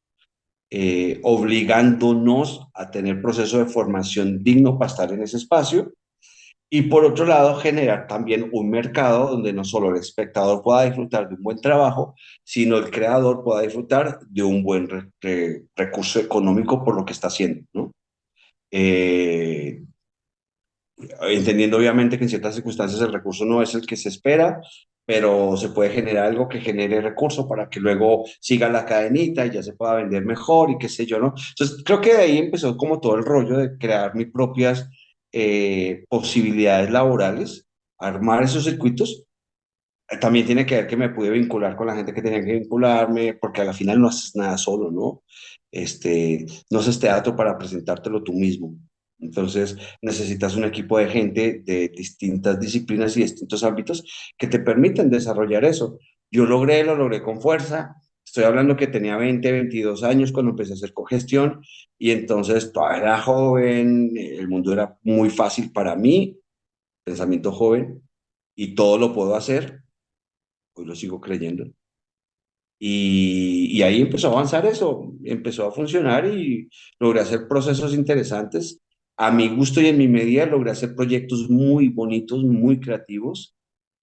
obligándonos a tener proceso de formación digno para estar en ese espacio, y por otro lado, generar también un mercado donde no solo el espectador pueda disfrutar de un buen trabajo, sino el creador pueda disfrutar de un buen recurso económico por lo que está haciendo, ¿no? Eh, Entendiendo obviamente que en ciertas circunstancias el recurso no es el que se espera, pero se puede generar algo que genere recurso para que luego siga la cadenita y ya se pueda vender mejor y qué sé yo, ¿no? Entonces, creo que de ahí empezó como todo el rollo de crear mis propias posibilidades laborales, armar esos circuitos. También tiene que ver que me pude vincular con la gente que tenía que vincularme, porque a la final no haces nada solo, ¿no? No haces teatro para presentártelo tú mismo. Entonces necesitas un equipo de gente de distintas disciplinas y distintos ámbitos que te permiten desarrollar eso. Lo logré con fuerza. Estoy hablando que tenía 20, 22 años cuando empecé a hacer cogestión y entonces todavía era joven, el mundo era muy fácil para mí, pensamiento joven, y todo lo puedo hacer, hoy lo sigo creyendo. Y ahí empezó a avanzar eso, empezó a funcionar y logré hacer procesos interesantes. A mi gusto y en mi medida logré hacer proyectos muy bonitos, muy creativos.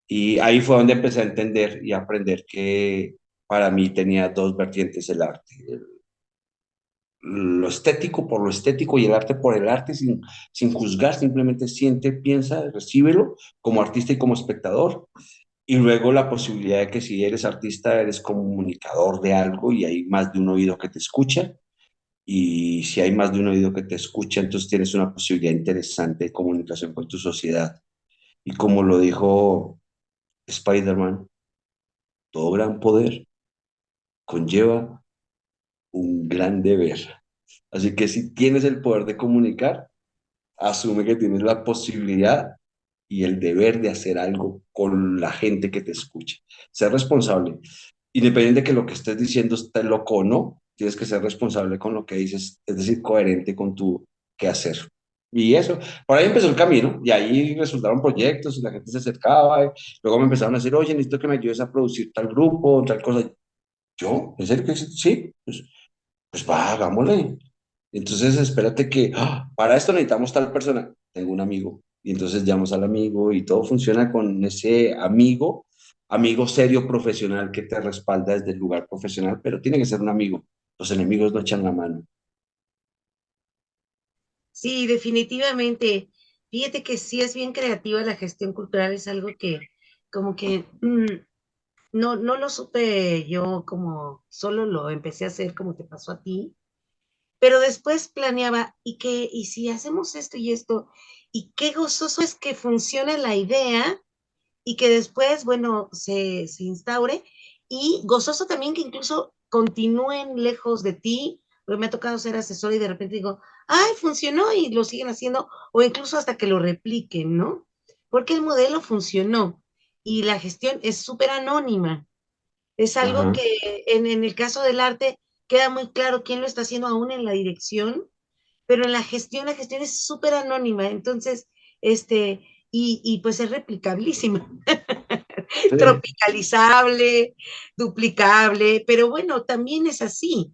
Y ahí fue donde empecé a entender y a aprender que para mí tenía dos vertientes el arte. Lo estético por lo estético y el arte por el arte, sin juzgar, simplemente siente, piensa, recíbelo como artista y como espectador. Y luego la posibilidad de que si eres artista, eres comunicador de algo y hay más de un oído que te escucha. Y si hay más de un oído que te escucha, entonces tienes una posibilidad interesante de comunicación con tu sociedad. Y como lo dijo Spider-Man, todo gran poder conlleva un gran deber. Así que si tienes el poder de comunicar, asume que tienes la posibilidad y el deber de hacer algo con la gente que te escucha. Ser responsable. Independiente de que lo que estés diciendo esté loco o no, tienes que ser responsable con lo que dices, es decir, coherente con tu quehacer. Y eso, por ahí empezó el camino, y ahí resultaron proyectos, y la gente se acercaba, y luego me empezaron a decir, oye, necesito que me ayudes a producir tal grupo, tal cosa. Yo, ¿en serio que sí? Pues va, hagámosle. Entonces, espérate que para esto necesitamos tal persona. Tengo un amigo. Y entonces llamas al amigo y todo funciona con ese amigo, amigo serio profesional que te respalda desde el lugar profesional, pero tiene que ser un amigo. Los enemigos no echan la mano. Sí, definitivamente. Fíjate que sí es bien creativa la gestión cultural, es algo que como que no lo supe yo como solo lo empecé a hacer como te pasó a ti, pero después planeaba, y si hacemos esto y esto, y qué gozoso es que funcione la idea y que después, bueno, se instaure, y gozoso también que incluso continúen lejos de ti, porque me ha tocado ser asesor y de repente digo, ay, funcionó y lo siguen haciendo, o incluso hasta que lo repliquen, ¿no? Porque el modelo funcionó y la gestión es súper anónima. Es algo Ajá. que en el caso del arte queda muy claro quién lo está haciendo aún en la dirección, pero en la gestión es súper anónima, entonces, y pues es replicabilísima, Sí, tropicalizable, duplicable, pero bueno, también es así.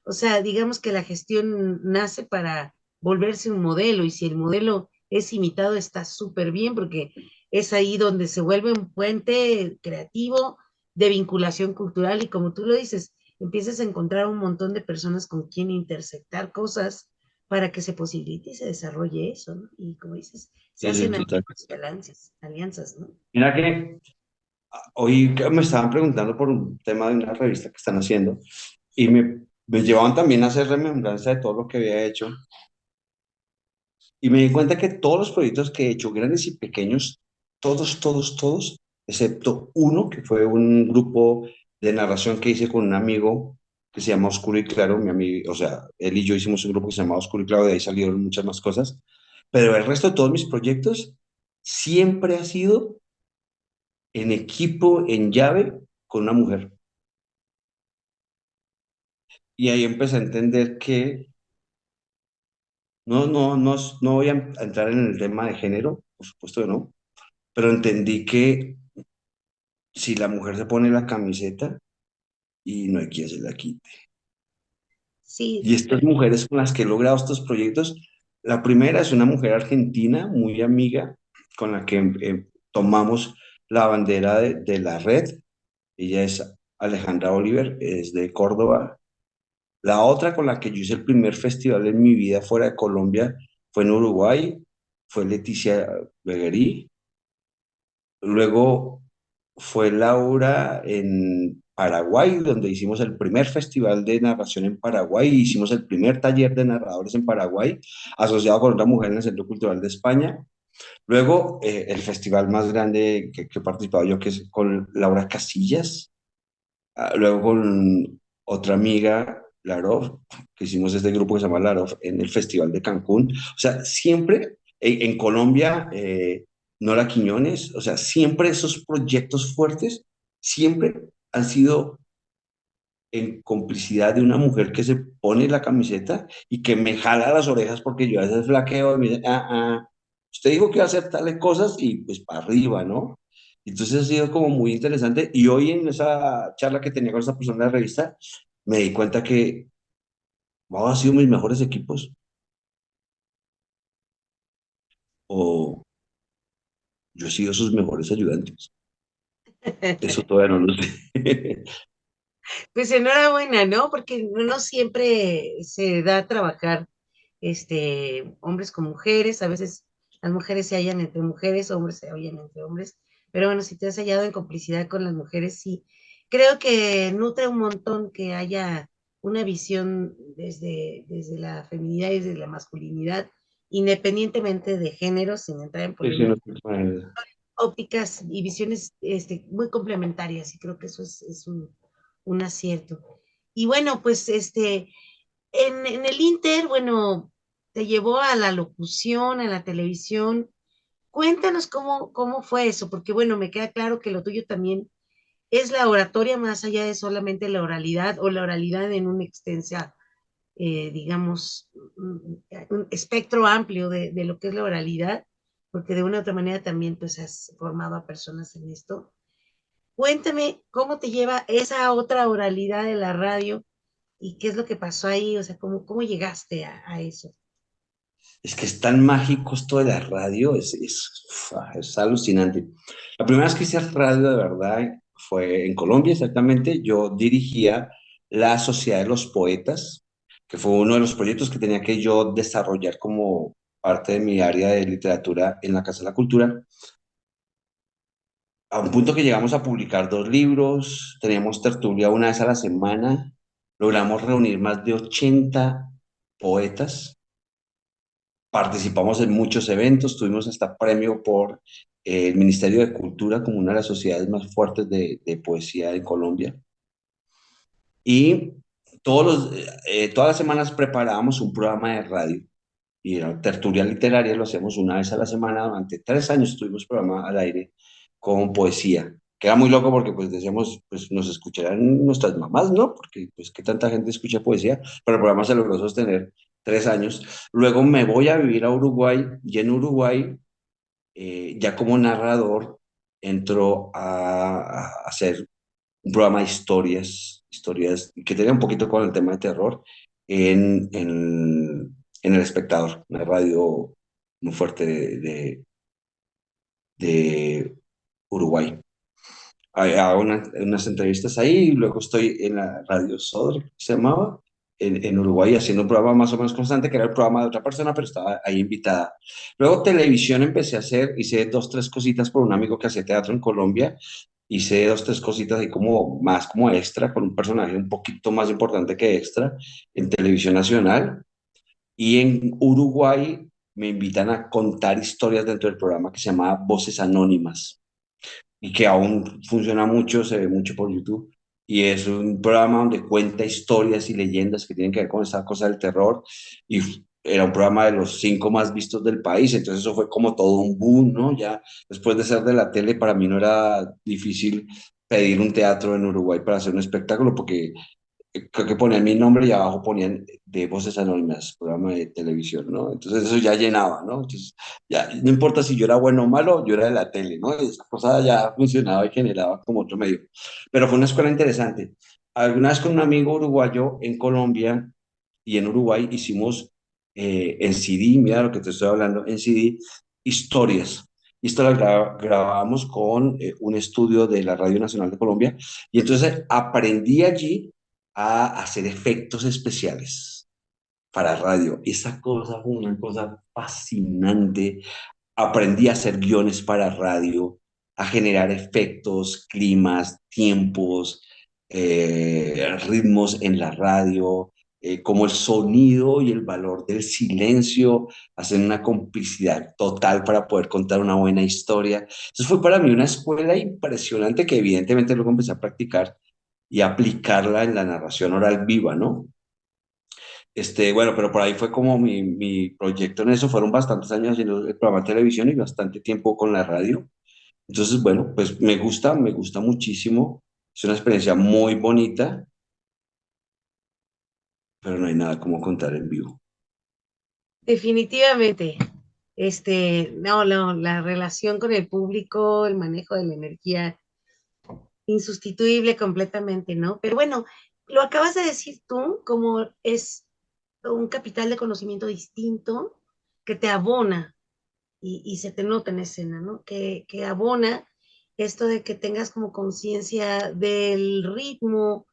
O sea, digamos que la gestión nace para volverse un modelo y si el modelo es imitado está súper bien porque es ahí donde se vuelve un puente creativo de vinculación cultural y como tú lo dices, empiezas a encontrar un montón de personas con quien intersectar cosas para que se posibilite y se desarrolle eso, ¿no? Y como dices, se sí, sí, hacen total. amigos y alianzas, ¿no? Mira que hoy me estaban preguntando por un tema de una revista que están haciendo y me llevaban también a hacer remembranza de todo lo que había hecho. Y me di cuenta que todos los proyectos que he hecho, grandes y pequeños, todos, excepto uno, que fue un grupo de narración que hice con un amigo que se llama Oscuro y Claro, mi amigo, o sea, él y yo hicimos un grupo que se llamaba Oscuro y Claro, de ahí salieron muchas más cosas, pero el resto de todos mis proyectos siempre ha sido en equipo, en llave, con una mujer. Y ahí empecé a entender que no voy a entrar en el tema de género, por supuesto que no, pero entendí que si la mujer se pone la camiseta y no hay quien se la quite. Sí, Y estas mujeres con las que he logrado estos proyectos, la primera es una mujer argentina muy amiga con la que tomamos la bandera de la red. Ella es Alejandra Oliver, es de Córdoba. La otra con la que yo hice el primer festival en mi vida fuera de Colombia fue en Uruguay, fue Leticia Beguerí. Luego fue Laura en Paraguay, donde hicimos el primer festival de narración en Paraguay, hicimos el primer taller de narradores en Paraguay, asociado con otra mujer en el Centro Cultural de España. Luego, el festival más grande que he participado yo, que es con Laura Casillas. Luego con otra amiga, Larof, que hicimos este grupo que se llama Larof en el Festival de Cancún. O sea, siempre en Colombia, Nora Quiñones, o sea, siempre esos proyectos fuertes, siempre han sido en complicidad de una mujer que se pone la camiseta y que me jala las orejas porque yo a veces flaqueo y me dice, usted dijo que iba a hacer tales cosas y pues para arriba, ¿no? Entonces ha sido como muy interesante y hoy en esa charla que tenía con esa persona de la revista me di cuenta que wow, han sido mis mejores equipos o yo he sido sus mejores ayudantes. Eso todavía no lo sé. pues enhorabuena, ¿no? Porque no siempre se da a trabajar hombres con mujeres, a veces las mujeres se hallan entre mujeres, hombres se hallan entre hombres, pero bueno, si te has hallado en complicidad con las mujeres, sí. Creo que nutre un montón que haya una visión desde la feminidad y desde la masculinidad, independientemente de género, sin entrar en Sí, sí, polémica, no, ópticas y visiones muy complementarias, y creo que eso es un acierto. Y bueno, pues en el Inter, bueno, te llevó a la locución, a la televisión. Cuéntanos cómo fue eso, porque bueno, me queda claro que lo tuyo también es la oratoria más allá de solamente la oralidad o la oralidad en una extensa, digamos, un espectro amplio de lo que es la oralidad, porque de una u otra manera también pues has formado a personas en esto. Cuéntame cómo te lleva esa otra oralidad de la radio y qué es lo que pasó ahí, o sea, cómo llegaste a eso. es que es tan mágico esto de la radio, es alucinante. La primera vez que hice radio de verdad fue en Colombia, exactamente. Yo dirigía la Sociedad de los Poetas, que fue uno de los proyectos que tenía que yo desarrollar como parte de mi área de literatura en la Casa de la Cultura. A un punto que llegamos a publicar 2 libros, teníamos tertulia una vez a la semana, logramos reunir más de 80 poetas. Participamos en muchos eventos, tuvimos hasta premio por el Ministerio de Cultura como una de las sociedades más fuertes de poesía en Colombia. Y todas las semanas preparábamos un programa de radio y era tertulia literaria, lo hacíamos una vez a la semana. Durante 3 años tuvimos programa al aire con poesía, que era muy loco porque pues decíamos, pues nos escucharán nuestras mamás, ¿no? Porque pues que tanta gente escucha poesía, pero el programa se logró sostener 3 años. Luego me voy a vivir a Uruguay y en Uruguay, ya como narrador, entro a hacer un programa de historias que tenía un poquito con el tema de terror en El Espectador, una radio muy fuerte de Uruguay. Hago unas entrevistas ahí y luego estoy en la Radio Sodre, se llamaba, en Uruguay, haciendo un programa más o menos constante, que era el programa de otra persona, pero estaba ahí invitada. Luego televisión empecé a hacer, hice 2, 3 cositas por un amigo que hacía teatro en Colombia, hice 2, 3 cositas ahí como más como extra, con un personaje un poquito más importante que extra, en televisión nacional. Y en Uruguay me invitan a contar historias dentro del programa que se llama Voces Anónimas y que aún funciona mucho, se ve mucho por YouTube. Y es un programa donde cuenta historias y leyendas que tienen que ver con esa cosa del terror. Y era un programa de los 5 más vistos del país, entonces eso fue como todo un boom, ¿no? Ya después de ser de la tele, para mí no era difícil pedir un teatro en Uruguay para hacer un espectáculo, porque creo que ponían mi nombre y abajo ponían de Voces Anónimas, programa de televisión, ¿no? Entonces eso ya llenaba, ¿no? Entonces ya no importa si yo era bueno o malo, yo era de la tele, ¿no? Esa cosa ya funcionaba y generaba como otro medio. Pero fue una escuela interesante. Alguna vez con un amigo uruguayo en Colombia y en Uruguay hicimos en CD, mira lo que te estoy hablando, en CD, historias. Y esto lo grabábamos con un estudio de la Radio Nacional de Colombia. Y entonces aprendí allí a hacer efectos especiales para radio. Esa cosa fue una cosa fascinante. Aprendí a hacer guiones para radio, a generar efectos, climas, tiempos, ritmos en la radio, como el sonido y el valor del silencio hacen una complicidad total para poder contar una buena historia. Entonces fue para mí una escuela impresionante que evidentemente luego empecé a practicar y aplicarla en la narración oral viva, ¿no? Bueno, pero por ahí fue como mi proyecto en eso. Fueron bastantes años haciendo el programa de televisión y bastante tiempo con la radio. Entonces, bueno, pues me gusta muchísimo. Es una experiencia muy bonita, pero no hay nada como contar en vivo. Definitivamente, no, la relación con el público, el manejo de la energía, insustituible completamente, ¿no? Pero bueno, lo acabas de decir tú, como es un capital de conocimiento distinto que te abona y se te nota en escena, ¿no? Que abona esto de que tengas como conciencia del ritmo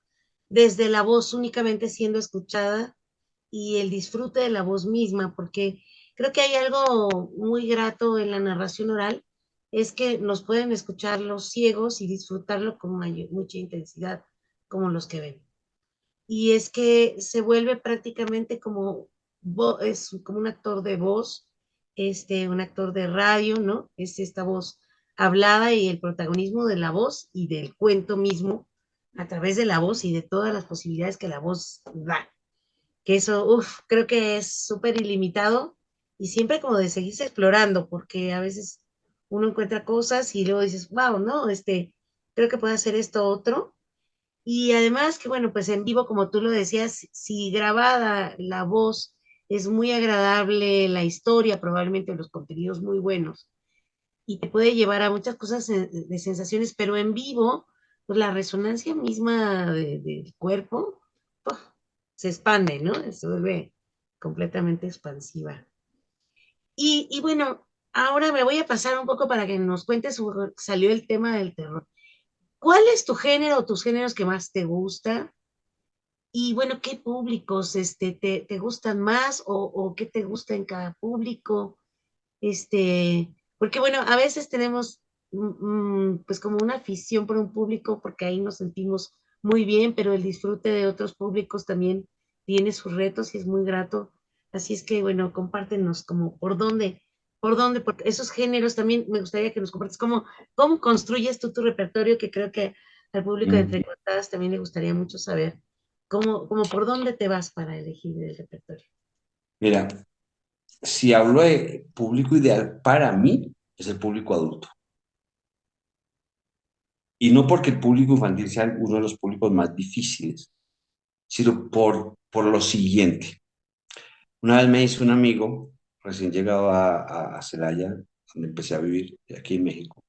desde la voz únicamente siendo escuchada y el disfrute de la voz misma, porque creo que hay algo muy grato en la narración oral, es que nos pueden escuchar los ciegos y disfrutarlo con mucha intensidad, como los que ven. Y es que se vuelve prácticamente como, es como un actor de voz, un actor de radio, ¿no? Es esta voz hablada y el protagonismo de la voz y del cuento mismo a través de la voz y de todas las posibilidades que la voz da. Que eso, uff, creo que es súper ilimitado y siempre como de seguirse explorando, porque a veces uno encuentra cosas y luego dices, wow, ¿no? Creo que puede hacer esto otro y además que, bueno, pues en vivo, como tú lo decías, si grabada la voz es muy agradable, la historia, probablemente los contenidos muy buenos, y te puede llevar a muchas cosas de sensaciones, pero en vivo, pues la resonancia misma del cuerpo ¡puf! Se expande, ¿no? Se vuelve completamente expansiva. Y bueno, ahora me voy a pasar un poco para que nos cuentes, salió el tema del terror. ¿Cuál es tu género o tus géneros que más te gusta? Y bueno, ¿qué públicos te gustan más o qué te gusta en cada público? Porque bueno, a veces tenemos pues como una afición por un público porque ahí nos sentimos muy bien, pero el disfrute de otros públicos también tiene sus retos y es muy grato. Así es que bueno, compártenos como porque esos géneros también me gustaría que nos compartas cómo construyes tú tu repertorio, que creo que al público de Mm. Entrecortadas también le gustaría mucho saber cómo por dónde te vas para elegir el repertorio. Mira, si hablo de público ideal para mí, es el público adulto. Y no porque el público infantil sea uno de los públicos más difíciles, sino por lo siguiente. Una vez me hizo un amigo, recién llegado a Celaya, donde empecé a vivir, aquí en México,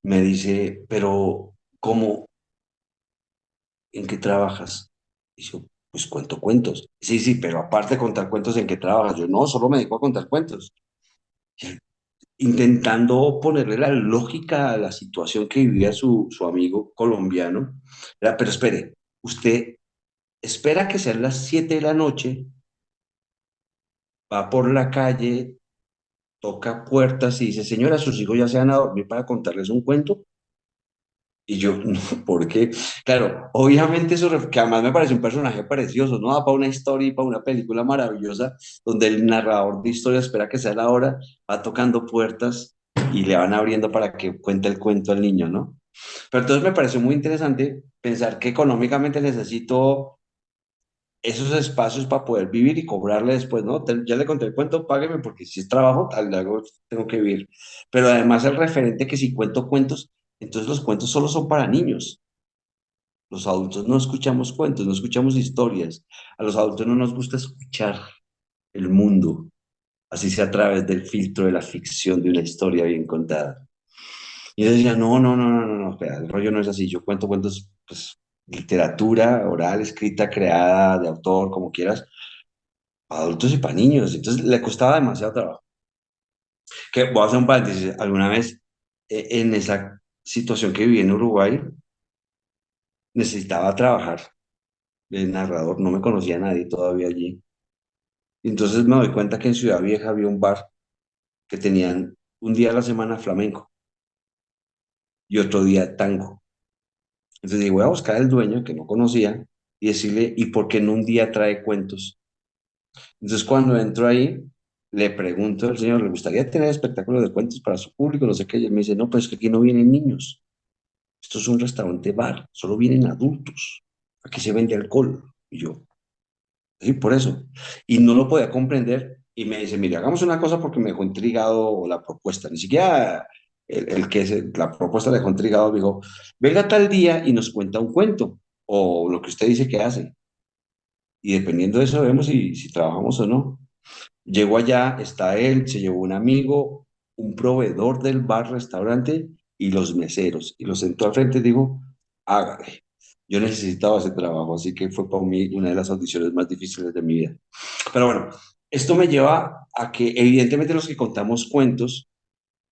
me dice, pero ¿cómo? ¿En qué trabajas? Y yo, pues cuento cuentos. Sí, sí, pero aparte de contar cuentos, ¿en qué trabajas? Yo no, solo me dedico a contar cuentos. Intentando ponerle la lógica a la situación que vivía su amigo colombiano. Era, pero espere, usted espera que sean las 7 de la noche, va por la calle, toca puertas y dice, señora, sus hijos ya se van a dormir para contarles un cuento. Y yo, no, ¿por qué? Claro, obviamente eso, que además me parece un personaje precioso, ¿no? Da para una historia y para una película maravillosa, donde el narrador de historia espera que sea la hora, va tocando puertas y le van abriendo para que cuente el cuento al niño, ¿no? Pero entonces me pareció muy interesante pensar que económicamente necesito esos espacios para poder vivir y cobrarle después, ¿no? Ya le conté el cuento, págueme porque si es trabajo, tal, algo tengo que vivir. Pero además el referente que si cuento cuentos, entonces los cuentos solo son para niños. Los adultos no escuchamos cuentos, no escuchamos historias. A los adultos no nos gusta escuchar el mundo, así sea a través del filtro de la ficción de una historia bien contada. Y yo decía, no, no, no, no, no, no, espera, el rollo no es así. Yo cuento cuentos, pues, literatura oral, escrita, creada, de autor, como quieras, para adultos y para niños. Entonces le costaba demasiado trabajo. Que voy a hacer un paréntesis. Alguna vez, en esa situación que viví en Uruguay, necesitaba trabajar de narrador, no me conocía a nadie todavía allí. Y entonces me doy cuenta que en Ciudad Vieja había un bar que tenían un día a la semana flamenco y otro día tango. Entonces dije, voy a buscar al dueño que no conocía y decirle, ¿y por qué no un día trae cuentos? Entonces cuando entro ahí, le pregunto al señor, ¿le gustaría tener espectáculos de cuentos para su público? No sé qué. Y él me dice, no, pues es que aquí no vienen niños. Esto es un restaurante bar, solo vienen adultos. Aquí se vende alcohol. Y yo, sí, por eso. Y no lo podía comprender. Y me dice, mire, hagamos una cosa porque me dejó intrigado la propuesta. Ni siquiera la propuesta le dejó intrigado. Me dijo, venga tal día y nos cuenta un cuento o lo que usted dice que hace. Y dependiendo de eso, vemos si trabajamos o no. Llego allá, está él, se llevó un amigo, un proveedor del bar, restaurante y los meseros. Y los sentó al frente y dijo, hágale. Yo necesitaba ese trabajo, así que fue para mí una de las audiciones más difíciles de mi vida. Pero bueno, esto me lleva a que evidentemente los que contamos cuentos,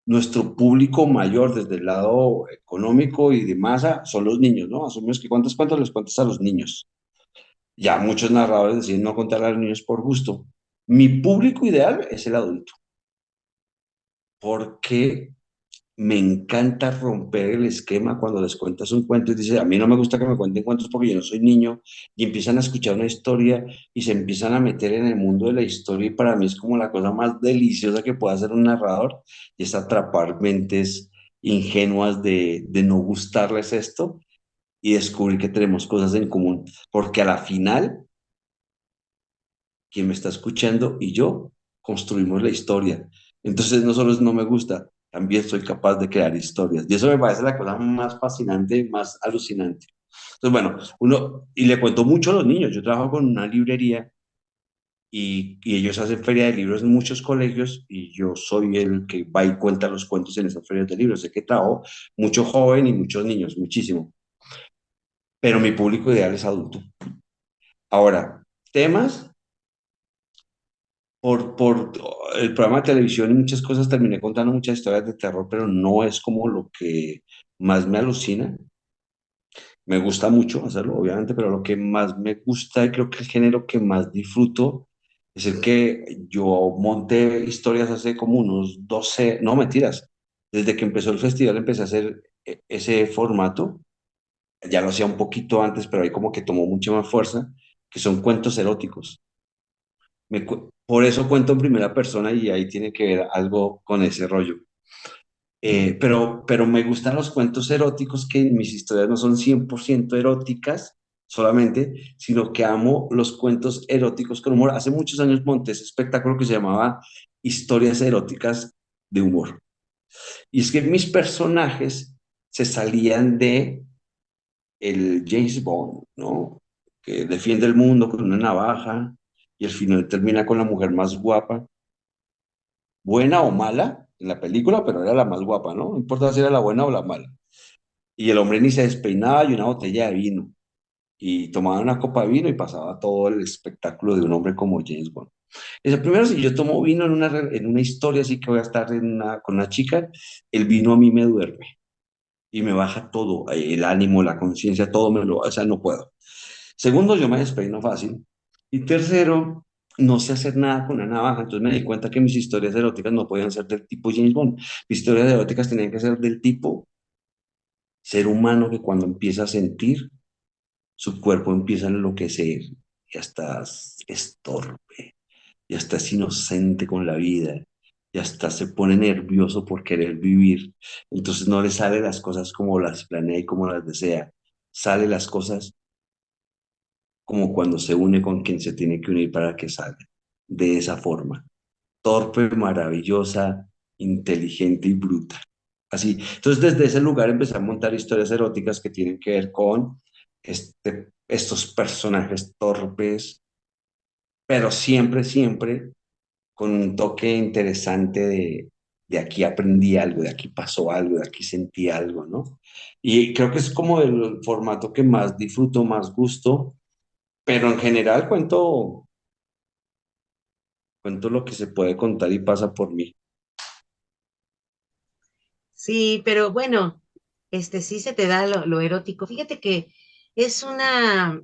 nuestro público mayor desde el lado económico y de masa son los niños, ¿no? Asumimos que cuántos cuentos les cuentas a los niños. Ya muchos narradores deciden no contar a los niños por gusto. Mi público ideal es el adulto, porque me encanta romper el esquema cuando les cuentas un cuento y dices, a mí no me gusta que me cuenten cuentos porque yo no soy niño, y empiezan a escuchar una historia y se empiezan a meter en el mundo de la historia y para mí es como la cosa más deliciosa que puede hacer un narrador, y es atrapar mentes ingenuas de no gustarles esto y descubrir que tenemos cosas en común, porque a la final, quien me está escuchando y yo construimos la historia. Entonces no solo es no me gusta, también soy capaz de crear historias. Y eso me parece la cosa más fascinante, más alucinante. Entonces, bueno, y le cuento mucho a los niños. Yo trabajo con una librería y ellos hacen feria de libros en muchos colegios y yo soy el que va y cuenta los cuentos en esas ferias de libros. Sé que trabajo mucho joven y muchos niños, muchísimo. Pero mi público ideal es adulto. Ahora, temas por el programa de televisión y muchas cosas terminé contando muchas historias de terror, pero no es como lo que más me alucina. Me gusta mucho hacerlo, obviamente, pero lo que más me gusta y creo que el género que más disfruto es el que yo monté historias hace como unos 12, no mentiras, desde que empezó el festival empecé a hacer ese formato, ya lo hacía un poquito antes, pero ahí como que tomó mucha más fuerza, que son cuentos eróticos. Por eso cuento en primera persona y ahí tiene que ver algo con ese rollo. Pero me gustan los cuentos eróticos, que mis historias no son 100% eróticas solamente, sino que amo los cuentos eróticos con humor. Hace muchos años monté ese espectáculo que se llamaba Historias Eróticas de Humor. Y es que mis personajes se salían de el James Bond, ¿no? Que defiende el mundo con una navaja y al final termina con la mujer más guapa, buena o mala en la película, pero era la más guapa, ¿no? No importa si era la buena o la mala. Y el hombre ni se despeinaba y una botella de vino. Y tomaba una copa de vino y pasaba todo el espectáculo de un hombre como James Bond. Ese primero, si yo tomo vino en una historia así que voy a estar con una chica, el vino a mí me duerme y me baja todo, el ánimo, la conciencia, todo me lo, o sea, no puedo. Segundo, yo me despeino fácil. Y tercero, no sé hacer nada con una navaja. Entonces me di cuenta que mis historias eróticas no podían ser del tipo James Bond. Mis historias eróticas tenían que ser del tipo ser humano que cuando empieza a sentir, su cuerpo empieza a enloquecer y hasta es torpe, y hasta es inocente con la vida, y hasta se pone nervioso por querer vivir. Entonces no le sale las cosas como las planea y como las desea. Sale las cosas como cuando se une con quien se tiene que unir para que salga. De esa forma, torpe, maravillosa, inteligente y bruta. Así. Entonces, desde ese lugar empecé a montar historias eróticas que tienen que ver con estos personajes torpes, pero siempre, siempre con un toque interesante de aquí aprendí algo, de aquí pasó algo, de aquí sentí algo, ¿no? Y creo que es como el formato que más disfruto, más gusto, pero en general cuento lo que se puede contar y pasa por mí. Sí, pero bueno, sí se te da lo erótico. Fíjate que es una,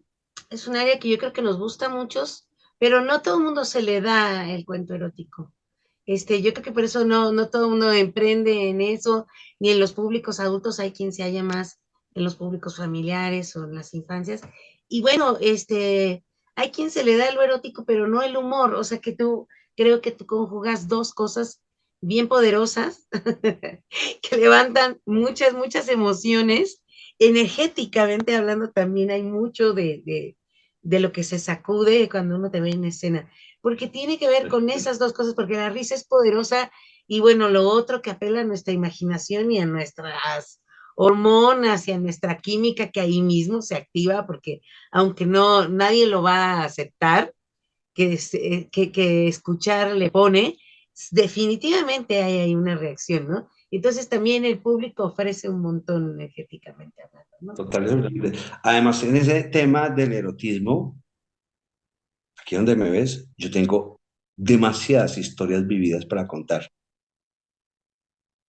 es un área que yo creo que nos gusta a muchos, pero no todo el mundo se le da el cuento erótico. Yo creo que por eso no todo el mundo emprende en eso, ni en los públicos adultos hay quien se halla más en los públicos familiares o en las infancias. Y bueno, hay quien se le da lo erótico, pero no el humor. O sea que creo que tú conjugas dos cosas bien poderosas que levantan muchas, muchas emociones. Energéticamente hablando, también hay mucho de lo que se sacude cuando uno te ve en escena, porque tiene que ver con esas dos cosas, porque la risa es poderosa y bueno, lo otro que apela a nuestra imaginación y a nuestras hormonas y a nuestra química que ahí mismo se activa, porque aunque no nadie lo va a aceptar, que escuchar le pone, definitivamente hay una reacción, ¿no? Entonces también el público ofrece un montón energéticamente hablando, ¿no? Totalmente. Además, en ese tema del erotismo, aquí donde me ves, yo tengo demasiadas historias vividas para contar,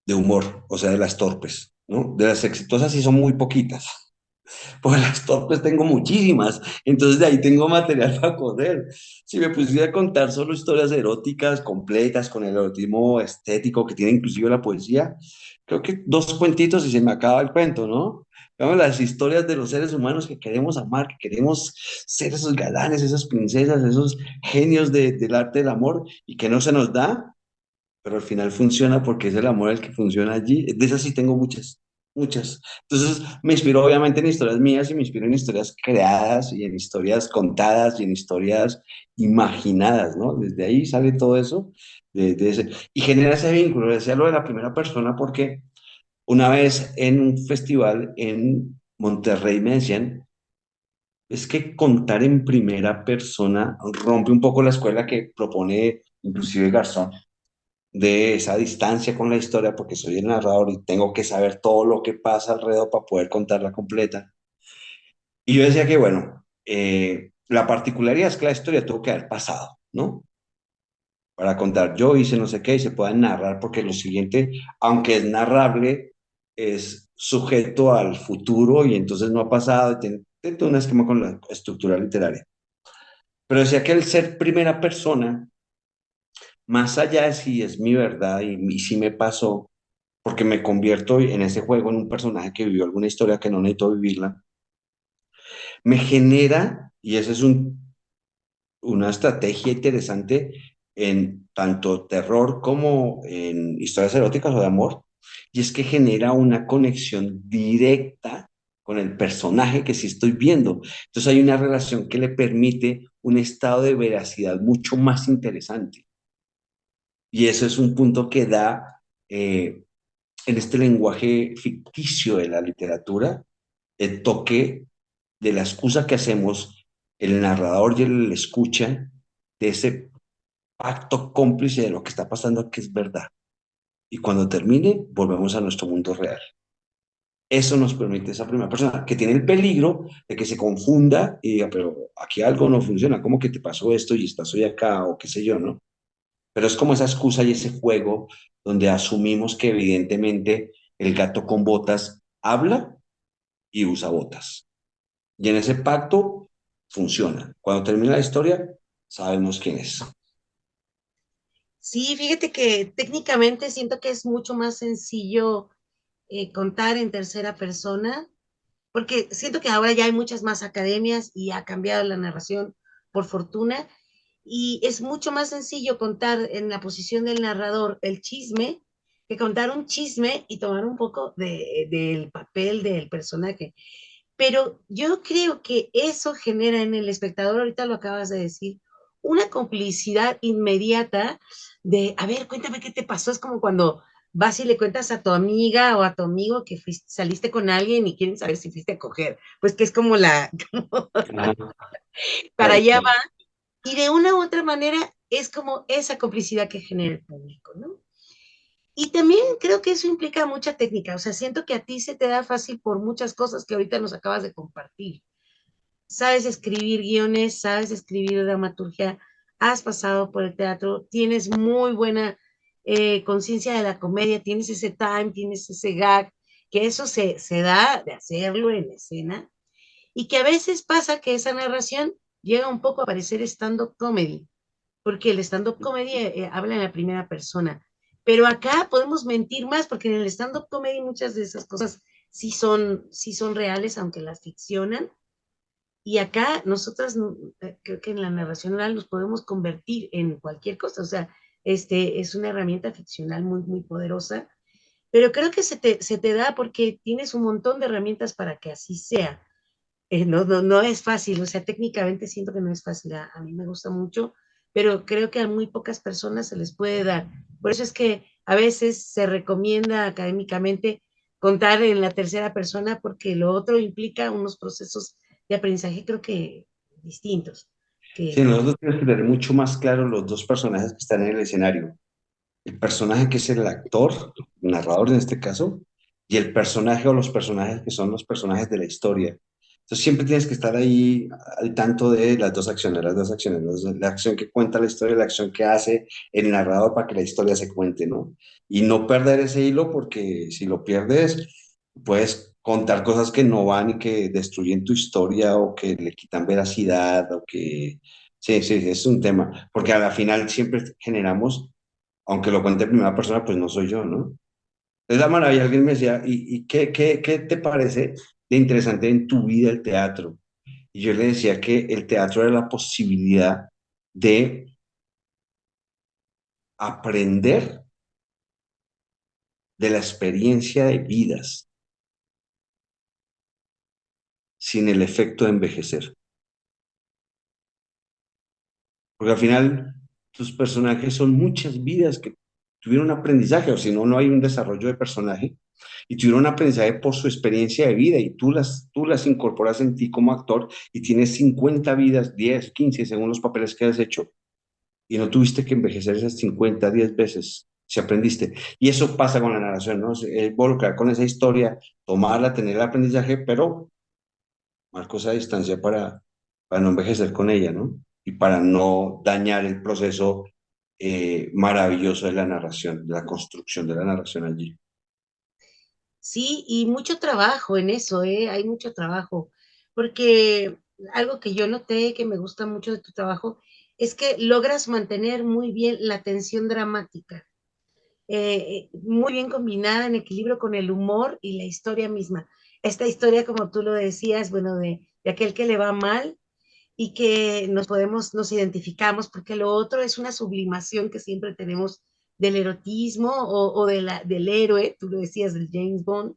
de humor, o sea, de las torpes, ¿no? De las exitosas sí son muy poquitas, Pues las torpes tengo muchísimas, entonces de ahí tengo material para correr. Si me pusiera a contar solo historias eróticas completas con el erotismo estético que tiene inclusive la poesía, creo que dos cuentitos y se me acaba el cuento, ¿no? Digamos, las historias de los seres humanos que queremos amar, que queremos ser esos galanes, esas princesas, esos genios del arte del amor y que no se nos da, pero al final funciona porque es el amor el que funciona allí. De esas sí tengo muchas, muchas. Entonces me inspiro obviamente en historias mías y me inspiro en historias creadas y en historias contadas y en historias imaginadas, ¿no? Desde ahí sale todo eso, y genera ese vínculo. Decía lo de la primera persona porque una vez en un festival en Monterrey me decían, es que contar en primera persona rompe un poco la escuela que propone inclusive Garzón de esa distancia con la historia, porque soy el narrador y tengo que saber todo lo que pasa alrededor para poder contarla completa. Y yo decía que, bueno, la particularidad es que la historia tuvo que haber pasado, ¿no? Para contar, yo hice no sé qué y se pueda narrar, porque lo siguiente, aunque es narrable, es sujeto al futuro y entonces no ha pasado, y tiene un esquema con la estructura literaria. Pero decía que el ser primera persona, más allá de si es mi verdad y si me pasó, porque me convierto en ese juego en un personaje que vivió alguna historia que no necesito vivirla, me genera, y esa es una estrategia interesante en tanto terror como en historias eróticas o de amor, y es que genera una conexión directa con el personaje que sí estoy viendo. Entonces hay una relación que le permite un estado de veracidad mucho más interesante. Y eso es un punto que da en este lenguaje ficticio de la literatura, el toque de la excusa que hacemos el narrador y el escucha de ese acto cómplice de lo que está pasando que es verdad. Y cuando termine, volvemos a nuestro mundo real. Eso nos permite esa primera persona que tiene el peligro de que se confunda y diga, pero aquí algo no funciona, ¿cómo que te pasó esto y estás hoy acá o qué sé yo, ¿no? Pero es como esa excusa y ese juego donde asumimos que evidentemente el gato con botas habla y usa botas. Y en ese pacto funciona. Cuando termina la historia, sabemos quién es. Sí, fíjate que técnicamente siento que es mucho más sencillo contar en tercera persona, porque siento que ahora ya hay muchas más academias y ha cambiado la narración por fortuna, y es mucho más sencillo contar en la posición del narrador el chisme que contar un chisme y tomar un poco del papel del personaje. Pero yo creo que eso genera en el espectador, ahorita lo acabas de decir, una complicidad inmediata de, a ver, cuéntame qué te pasó. Es como cuando vas y le cuentas a tu amiga o a tu amigo que saliste con alguien y quieren saber si fuiste a coger. Pues que es como como Ajá, para tal allá va. cual. Y de una u otra manera es como esa complicidad que genera el público, ¿no? Y también creo que eso implica mucha técnica. O sea, siento que a ti se te da fácil por muchas cosas que ahorita nos acabas de compartir. Sabes escribir guiones, sabes escribir dramaturgia, has pasado por el teatro, tienes muy buena conciencia de la comedia, tienes ese time, tienes ese gag, que eso se da de hacerlo en escena, y que a veces pasa que esa narración llega un poco a parecer stand-up comedy, porque el stand-up comedy habla en la primera persona, pero acá podemos mentir más, porque en el stand-up comedy muchas de esas cosas sí son reales, aunque las ficcionan, y acá nosotras, creo que en la narración oral nos podemos convertir en cualquier cosa, o sea, es una herramienta ficcional muy, muy poderosa, pero creo que se te da porque tienes un montón de herramientas para que así sea. No es fácil, o sea, técnicamente siento que no es fácil, a mí me gusta mucho, pero creo que a muy pocas personas se les puede dar. Por eso es que a veces se recomienda académicamente contar en la tercera persona porque lo otro implica unos procesos de aprendizaje creo que distintos. Sí, Que, nosotros tenemos que tener mucho más claro los dos personajes que están en el escenario. El personaje que es el actor, el narrador en este caso, y el personaje o los personajes que son los personajes de la historia. Entonces siempre tienes que estar ahí al tanto de las dos acciones, la acción que cuenta la historia, la acción que hace el narrador para que la historia se cuente, ¿no? Y no perder ese hilo porque si lo pierdes, puedes contar cosas que no van y que destruyen tu historia o que le quitan veracidad o que... Sí, sí, es un tema, porque a la final siempre generamos, aunque lo cuente en primera persona, pues no soy yo, ¿no? Es la maravilla, alguien me decía, ¿y qué te parece de interesante en tu vida el teatro? Y yo le decía que el teatro era la posibilidad de aprender de la experiencia de vidas sin el efecto de envejecer. Porque al final tus personajes son muchas vidas que tuvieron un aprendizaje, o si no, no hay un desarrollo de personaje, y tuvieron un aprendizaje por su experiencia de vida, y tú las incorporas en ti como actor, y tienes 50 vidas, 10 15 según los papeles que has hecho, y no tuviste que envejecer esas 50 10 veces, si aprendiste. Y eso pasa con la narración, ¿no? Involucrar con esa historia, tomarla, tener el aprendizaje, pero marco esa distancia para no envejecer con ella, ¿no? Y para no dañar el proceso maravilloso de la narración, de la construcción de la narración allí. Sí, y mucho trabajo en eso, ¿eh? Hay mucho trabajo, porque algo que yo noté que me gusta mucho de tu trabajo es que logras mantener muy bien la tensión dramática, muy bien combinada en equilibrio con el humor y la historia misma. Esta historia, como tú lo decías, bueno, de aquel que le va mal y que nos identificamos, porque lo otro es una sublimación que siempre tenemos del erotismo o del héroe, tú lo decías, del James Bond,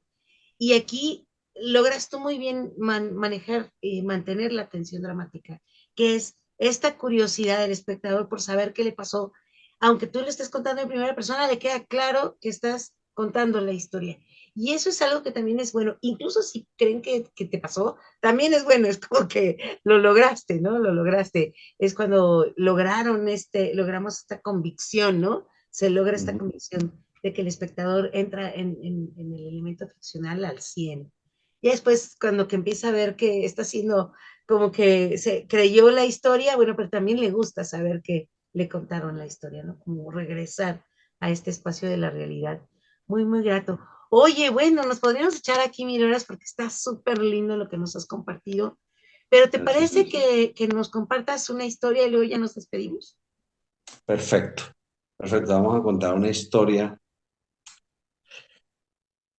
y aquí logras tú muy bien manejar y mantener la tensión dramática, que es esta curiosidad del espectador por saber qué le pasó. Aunque tú lo estés contando en primera persona, le queda claro que estás contando la historia. Y eso es algo que también es bueno. Incluso si creen que te pasó, también es bueno. Es como que lo lograste, ¿no? Lo lograste. Es cuando logramos esta convicción, ¿no? Se logra esta Ujú. convicción de que el espectador entra en el elemento ficcional al 100. Y después, cuando que empieza a ver que está haciendo como que se creyó la historia, bueno, pero también le gusta saber que le contaron la historia, ¿no? Como regresar a este espacio de la realidad. Muy, muy grato. Oye, bueno, nos podríamos echar aquí 1.000 horas porque está súper lindo lo que nos has compartido. Pero ¿te Gracias, parece Luisa. que nos compartas una historia y luego ya nos despedimos? Perfecto, perfecto. Vamos a contar una historia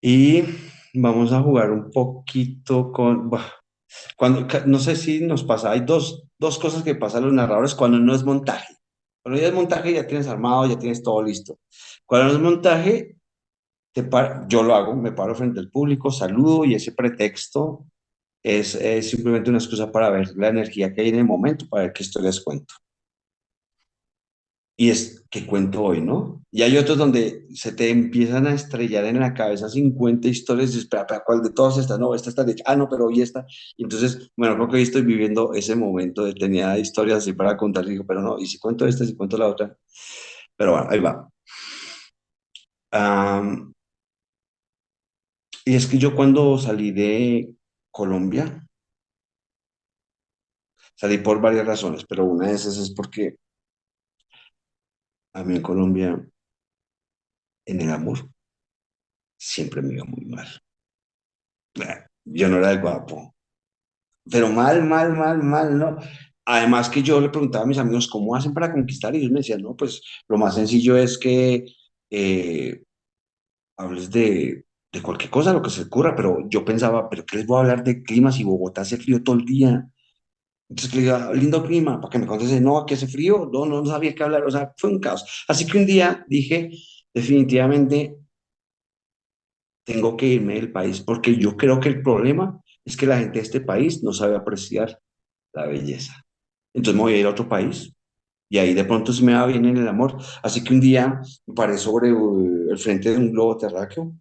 y vamos a jugar un poquito con... no sé si nos pasa, hay dos cosas que pasan a los narradores cuando no es montaje. Cuando ya es montaje ya tienes armado, ya tienes todo listo. Cuando no es montaje, yo lo hago, me paro frente al público, saludo y ese pretexto es simplemente una excusa para ver la energía que hay en el momento, para ver qué historias cuento. Y es que cuento hoy, ¿no? Y hay otros donde se te empiezan a estrellar en la cabeza 50 historias y espera, ¿cuál de todas estas? No, esta está de hecho, no, pero hoy esta. Y entonces, bueno, creo que hoy estoy viviendo ese momento de tenía historias así para contar, y digo, pero no, y si cuento esta, si cuento la otra. Pero bueno, ahí va. Am, y es que yo cuando salí de Colombia, salí por varias razones, pero una de esas es porque a mí en Colombia, en el amor, siempre me iba muy mal. Yo no era el guapo, pero mal, mal, mal, mal, ¿no? Además que yo le preguntaba a mis amigos cómo hacen para conquistar y ellos me decían, no, pues lo más sencillo es que eh, hables de cualquier cosa, lo que se te ocurra, pero yo pensaba, ¿pero qué les voy a hablar de clima si Bogotá hace frío todo el día? Entonces le digo, lindo clima, para que me conteste, no, aquí hace frío, no, no sabía qué hablar, o sea, fue un caos. Así que un día dije, definitivamente tengo que irme del país, porque yo creo que el problema es que la gente de este país no sabe apreciar la belleza. Entonces me voy a ir a otro país y ahí de pronto se me va bien en el amor. Así que un día me paré sobre el frente de un globo terráqueo,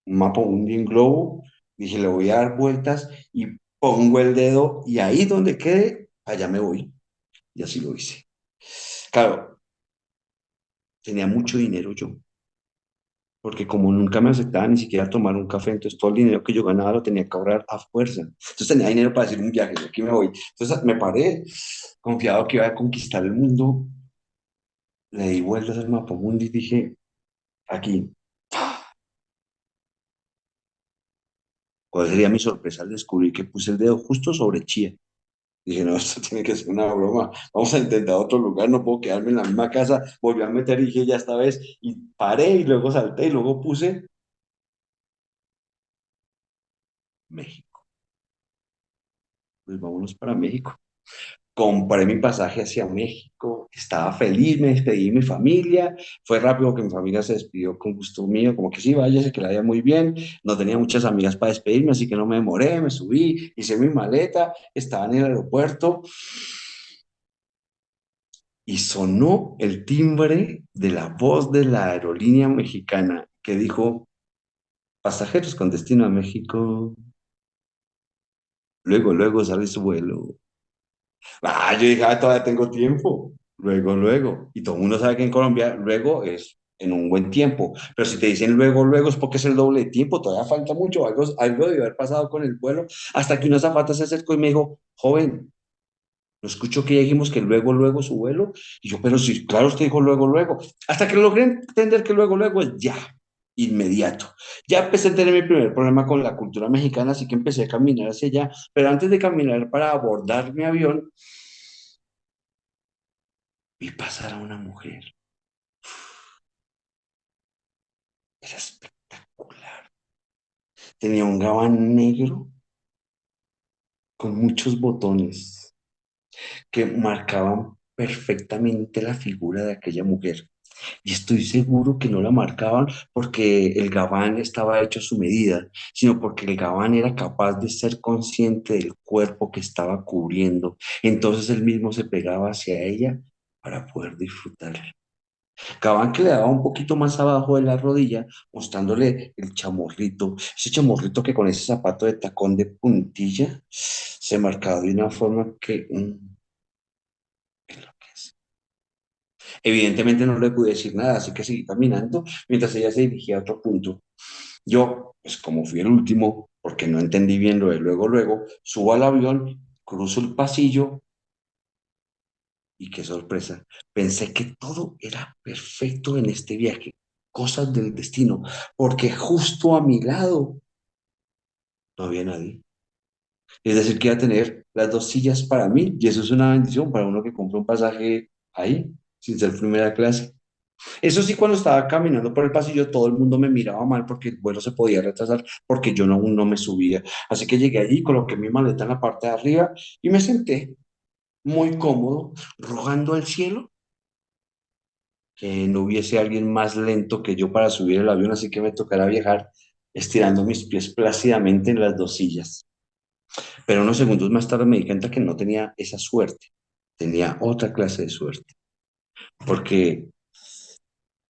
un mapa mundi en globo, dije, le voy a dar vueltas y pongo el dedo y ahí donde quede, allá me voy. Y así lo hice. Claro, tenía mucho dinero yo, porque como nunca me aceptaba ni siquiera tomar un café, entonces todo el dinero que yo ganaba lo tenía que ahorrar a fuerza. Entonces tenía dinero para hacer un viaje, y aquí me voy. Entonces me paré, confiado que iba a conquistar el mundo, le di vueltas al mapa mundi y dije, aquí. ¿Cuál sería mi sorpresa al descubrir que puse el dedo justo sobre Chía? Dije, no, esto tiene que ser una broma. Vamos a intentar otro lugar, no puedo quedarme en la misma casa. Volví a meter y dije, ya esta vez. Y paré y luego salté y luego puse México. Pues vámonos para México. Compré mi pasaje hacia México, estaba feliz, me despedí de mi familia, fue rápido que mi familia se despidió con gusto mío, como que sí, váyase, que la vaya muy bien, no tenía muchas amigas para despedirme, así que no me demoré, me subí, hice mi maleta, estaba en el aeropuerto y sonó el timbre de la voz de la aerolínea mexicana que dijo, pasajeros con destino a México, luego sale su vuelo. Ah, yo dije, ah, todavía tengo tiempo. Luego. Y todo el mundo sabe que en Colombia luego es en un buen tiempo. Pero si te dicen luego es porque es el doble de tiempo. Todavía falta mucho. Algo debe haber pasado con el vuelo. Hasta que una azafata se acercó y me dijo, joven, no escucho que ya dijimos que luego su vuelo. Y yo, pero sí, claro, usted dijo luego. Hasta que logré entender que luego es ya, inmediato. Ya empecé a tener mi primer problema con la cultura mexicana, así que empecé a caminar hacia allá. Pero antes de caminar para abordar mi avión, vi pasar a una mujer. Era espectacular. Tenía un gabán negro con muchos botones que marcaban perfectamente la figura de aquella mujer. Y estoy seguro que no la marcaban porque el gabán estaba hecho a su medida, sino porque el gabán era capaz de ser consciente del cuerpo que estaba cubriendo. Entonces él mismo se pegaba hacia ella para poder disfrutar. Cavani que le daba un poquito más abajo de la rodilla, mostrándole el chamorrito, ese chamorrito que con ese zapato de tacón de puntilla se marcaba de una forma que enloquece. Evidentemente no le pude decir nada, así que seguí caminando mientras ella se dirigía a otro punto. Yo, pues como fui el último, porque no entendí bien lo de luego, subo al avión, cruzo el pasillo y qué sorpresa. Pensé que todo era perfecto en este viaje, cosas del destino, porque justo a mi lado no había nadie. Es decir, que iba a tener las dos sillas para mí, y eso es una bendición para uno que compra un pasaje ahí, sin ser primera clase. Eso sí, cuando estaba caminando por el pasillo, todo el mundo me miraba mal porque el vuelo se podía retrasar, porque yo no, aún no me subía. Así que llegué allí, coloqué mi maleta en la parte de arriba y me senté muy cómodo, rogando al cielo que no hubiese alguien más lento que yo para subir el avión, así que me tocará viajar estirando mis pies plácidamente en las dos sillas. Pero unos segundos más tarde me di cuenta que no tenía esa suerte, tenía otra clase de suerte, porque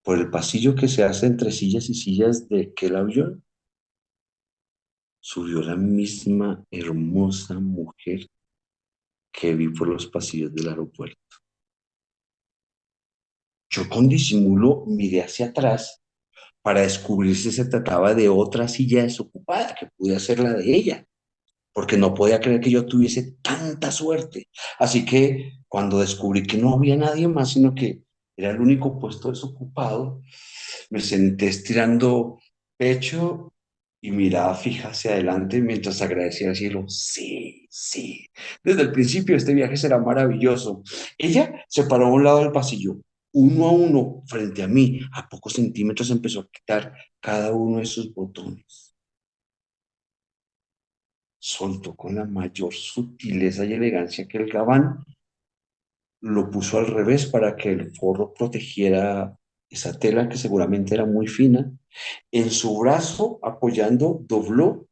por el pasillo que se hace entre sillas y sillas de aquel avión, subió la misma hermosa mujer que vi por los pasillos del aeropuerto. Yo con disimulo miré hacia atrás para descubrir si se trataba de otra silla desocupada, que pudiera ser la de ella, porque no podía creer que yo tuviese tanta suerte. Así que cuando descubrí que no había nadie más, sino que era el único puesto desocupado, me senté estirando pecho y mirada fija hacia adelante mientras agradecía al cielo. Sí, sí. Desde el principio este viaje será maravilloso. Ella se paró a un lado del pasillo, uno a uno, frente a mí. A pocos centímetros empezó a quitar cada uno de sus botones. Soltó con la mayor sutileza y elegancia que el gabán, lo puso al revés para que el forro protegiera esa tela que seguramente era muy fina. En su brazo, apoyando, dobló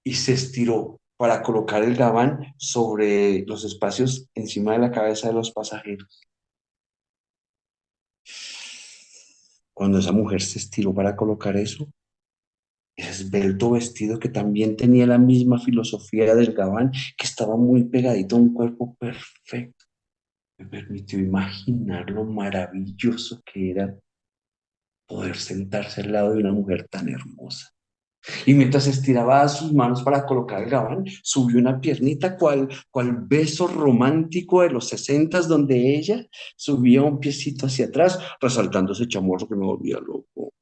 y se estiró para colocar el gabán sobre los espacios encima de la cabeza de los pasajeros. Cuando esa mujer se estiró para colocar eso, ese esbelto vestido que también tenía la misma filosofía del gabán, que estaba muy pegadito a un cuerpo perfecto, me permitió imaginar lo maravilloso que era poder sentarse al lado de una mujer tan hermosa. Y mientras estiraba sus manos para colocar el gabán, subió una piernita cual beso romántico de los sesentas, donde ella subía un piecito hacia atrás, resaltando ese chamorro que me volvía loco.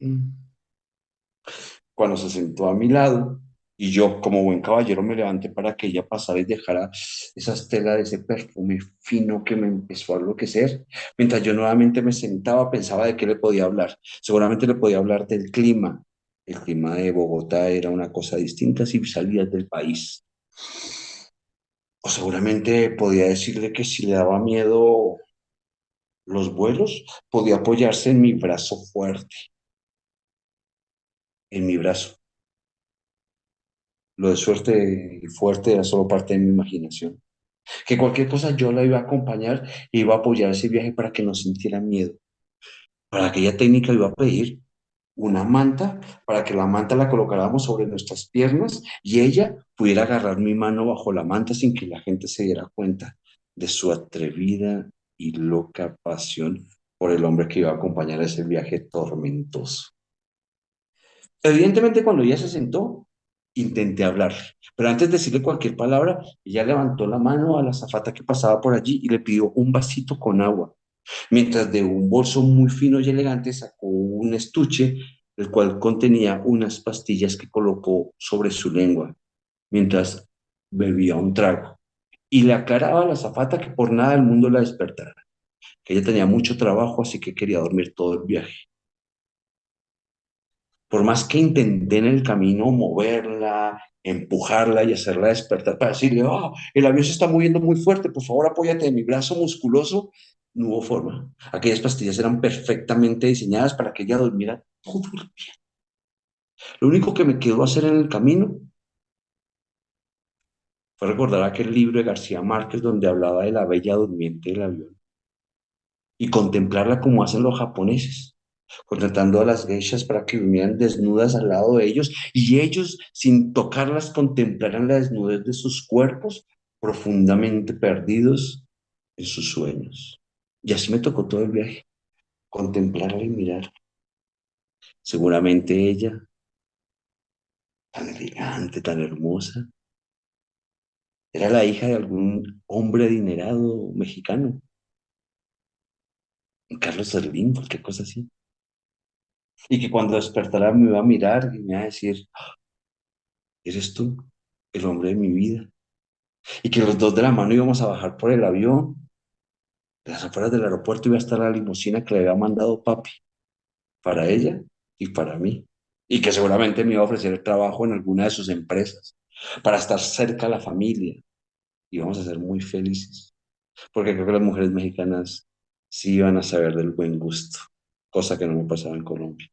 Cuando se sentó a mi lado Y yo, como buen caballero, me levanté para que ella pasara y dejara esa estela de ese perfume fino que me empezó a enloquecer. Mientras yo nuevamente me sentaba, pensaba de qué le podía hablar. Seguramente le podía hablar del clima. El clima de Bogotá era una cosa distinta si salías del país. O seguramente podía decirle que si le daba miedo los vuelos, podía apoyarse en mi brazo fuerte, en mi brazo. Lo de suerte y fuerte era solo parte de mi imaginación. Que cualquier cosa yo la iba a acompañar e iba a apoyar ese viaje para que no sintiera miedo. Para aquella técnica iba a pedir una manta para que la manta la colocáramos sobre nuestras piernas y ella pudiera agarrar mi mano bajo la manta sin que la gente se diera cuenta de su atrevida y loca pasión por el hombre que iba a acompañar a ese viaje tormentoso. Evidentemente, cuando ella se sentó, intenté hablarle, pero antes de decirle cualquier palabra, ella levantó la mano a la azafata que pasaba por allí y le pidió un vasito con agua, mientras de un bolso muy fino y elegante sacó un estuche, el cual contenía unas pastillas que colocó sobre su lengua, mientras bebía un trago. Y le aclaraba a la azafata que por nada del mundo la despertara, que ella tenía mucho trabajo, así que quería dormir todo el viaje. Por más que intenté en el camino moverla, empujarla y hacerla despertar para decirle, oh, el avión se está moviendo muy fuerte, por favor apóyate de mi brazo musculoso, no hubo forma. Aquellas pastillas eran perfectamente diseñadas para que ella durmiera todo el día. Lo único que me quedó hacer en el camino fue recordar aquel libro de García Márquez donde hablaba de la bella durmiente del avión y contemplarla como hacen los japoneses, contratando a las geishas para que durmieran desnudas al lado de ellos y ellos, sin tocarlas, contemplaran la desnudez de sus cuerpos, profundamente perdidos en sus sueños. Y así me tocó todo el viaje, contemplarla y mirar. Seguramente ella, tan elegante, tan hermosa, era la hija de algún hombre adinerado mexicano, un Carlos Servín, cualquier cosa así. Y que cuando despertara me iba a mirar y me iba a decir, eres tú, el hombre de mi vida. Y que los dos de la mano íbamos a bajar por el avión. De las afueras del aeropuerto iba a estar la limusina que le había mandado papi, para ella y para mí. Y que seguramente me iba a ofrecer el trabajo en alguna de sus empresas, para estar cerca de la familia. Y vamos a ser muy felices. Porque creo que las mujeres mexicanas sí iban a saber del buen gusto, cosa que no me pasaba en Colombia.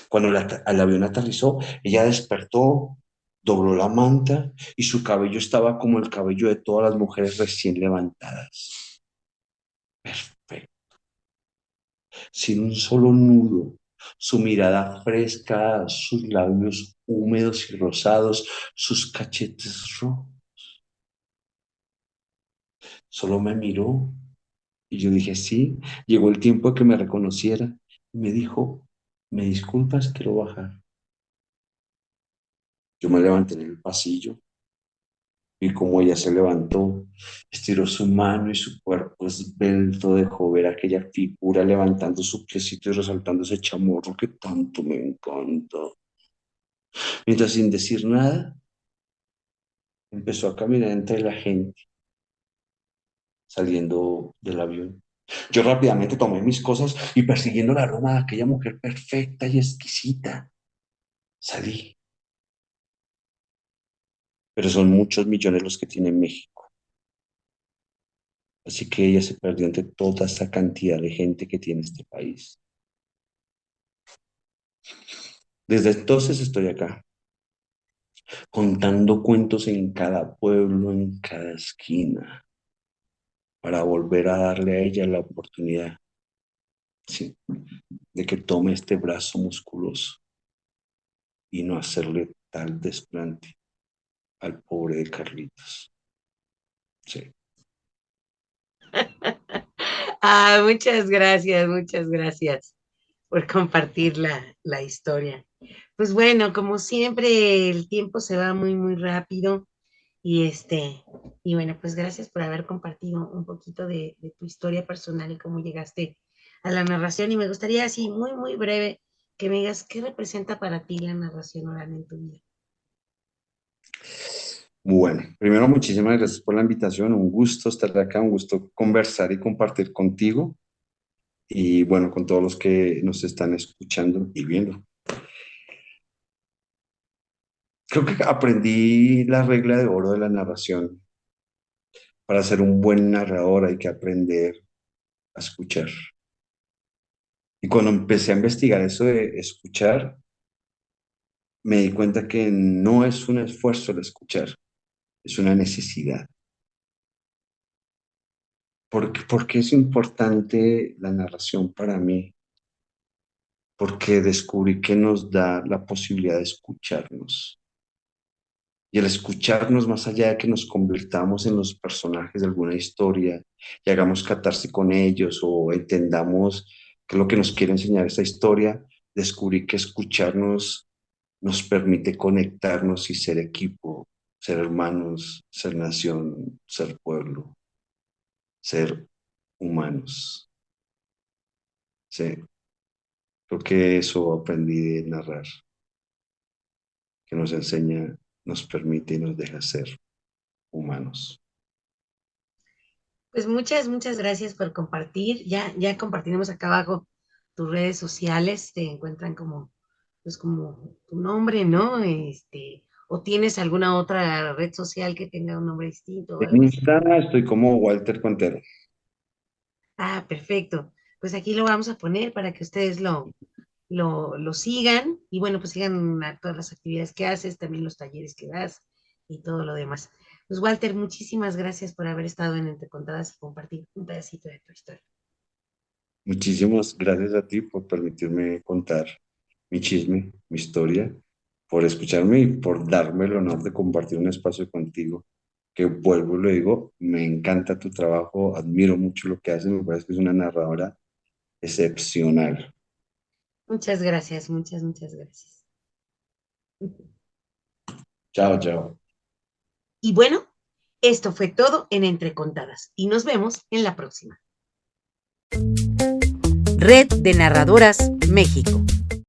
Cuando el avión aterrizó, ella despertó, dobló la manta y su cabello estaba como el cabello de todas las mujeres recién levantadas. Perfecto, sin un solo nudo. Su mirada fresca, sus labios húmedos y rosados, sus cachetes rojos. Solo me miró y yo dije, sí, llegó el tiempo de que me reconociera. Y me dijo, me disculpas, quiero bajar. Yo me levanté en el pasillo. Y como ella se levantó, estiró su mano y su cuerpo esbelto dejó ver aquella figura levantando su piecito y resaltando ese chamorro que tanto me encanta. Mientras sin decir nada, empezó a caminar entre la gente saliendo del avión. Yo rápidamente tomé mis cosas y persiguiendo el aroma de aquella mujer perfecta y exquisita, salí. Pero son muchos millones los que tiene México. Así que ella se perdió entre toda esa cantidad de gente que tiene este país. Desde entonces estoy acá, contando cuentos en cada pueblo, en cada esquina, para volver a darle a ella la oportunidad, sí, de que tome este brazo musculoso y no hacerle tal desplante al pobre de Carlitos. Sí. Ah, muchas gracias por compartir la historia. Pues bueno, como siempre, el tiempo se va muy, muy rápido y y bueno, pues gracias por haber compartido un poquito de tu historia personal y cómo llegaste a la narración. Y me gustaría así, muy, muy breve, que me digas qué representa para ti la narración oral en tu vida. Bueno, primero muchísimas gracias por la invitación, un gusto estar acá, un gusto conversar y compartir contigo y bueno, con todos los que nos están escuchando y viendo. Creo que aprendí la regla de oro de la narración. Para ser un buen narrador hay que aprender a escuchar. Y cuando empecé a investigar eso de escuchar, me di cuenta que no es un esfuerzo el escuchar, es una necesidad. ¿Por qué es importante la narración para mí? Porque descubrí que nos da la posibilidad de escucharnos. Y el escucharnos, más allá de que nos convirtamos en los personajes de alguna historia y hagamos catarse con ellos o entendamos qué es lo que nos quiere enseñar esa historia, descubrí que escucharnos nos permite conectarnos y ser equipo, ser hermanos, ser nación, ser pueblo, ser humanos. Sí, creo que eso aprendí de narrar, que nos enseña, nos permite y nos deja ser humanos. Pues muchas gracias por compartir. Ya compartiremos acá abajo tus redes sociales, te encuentran como, pues como tu nombre, ¿no? O tienes alguna otra red social que tenga un nombre distinto o En algo así. Insta estoy como Walter Cuentero. Ah, perfecto. Pues aquí lo vamos a poner para que ustedes lo sigan y bueno, pues sigan todas las actividades que haces, también los talleres que das y todo lo demás. Pues Walter, muchísimas gracias por haber estado en Entre Contadas y compartir un pedacito de tu historia. Muchísimas gracias a ti por permitirme contar mi chisme, mi historia, por escucharme y por darme el honor de compartir un espacio contigo. Que vuelvo y lo digo, me encanta tu trabajo, admiro mucho lo que haces, me parece que es una narradora excepcional. Muchas gracias, muchas gracias. Chao, chao. Y bueno, esto fue todo en Entre Contadas y nos vemos en la próxima. Red de Narradoras México.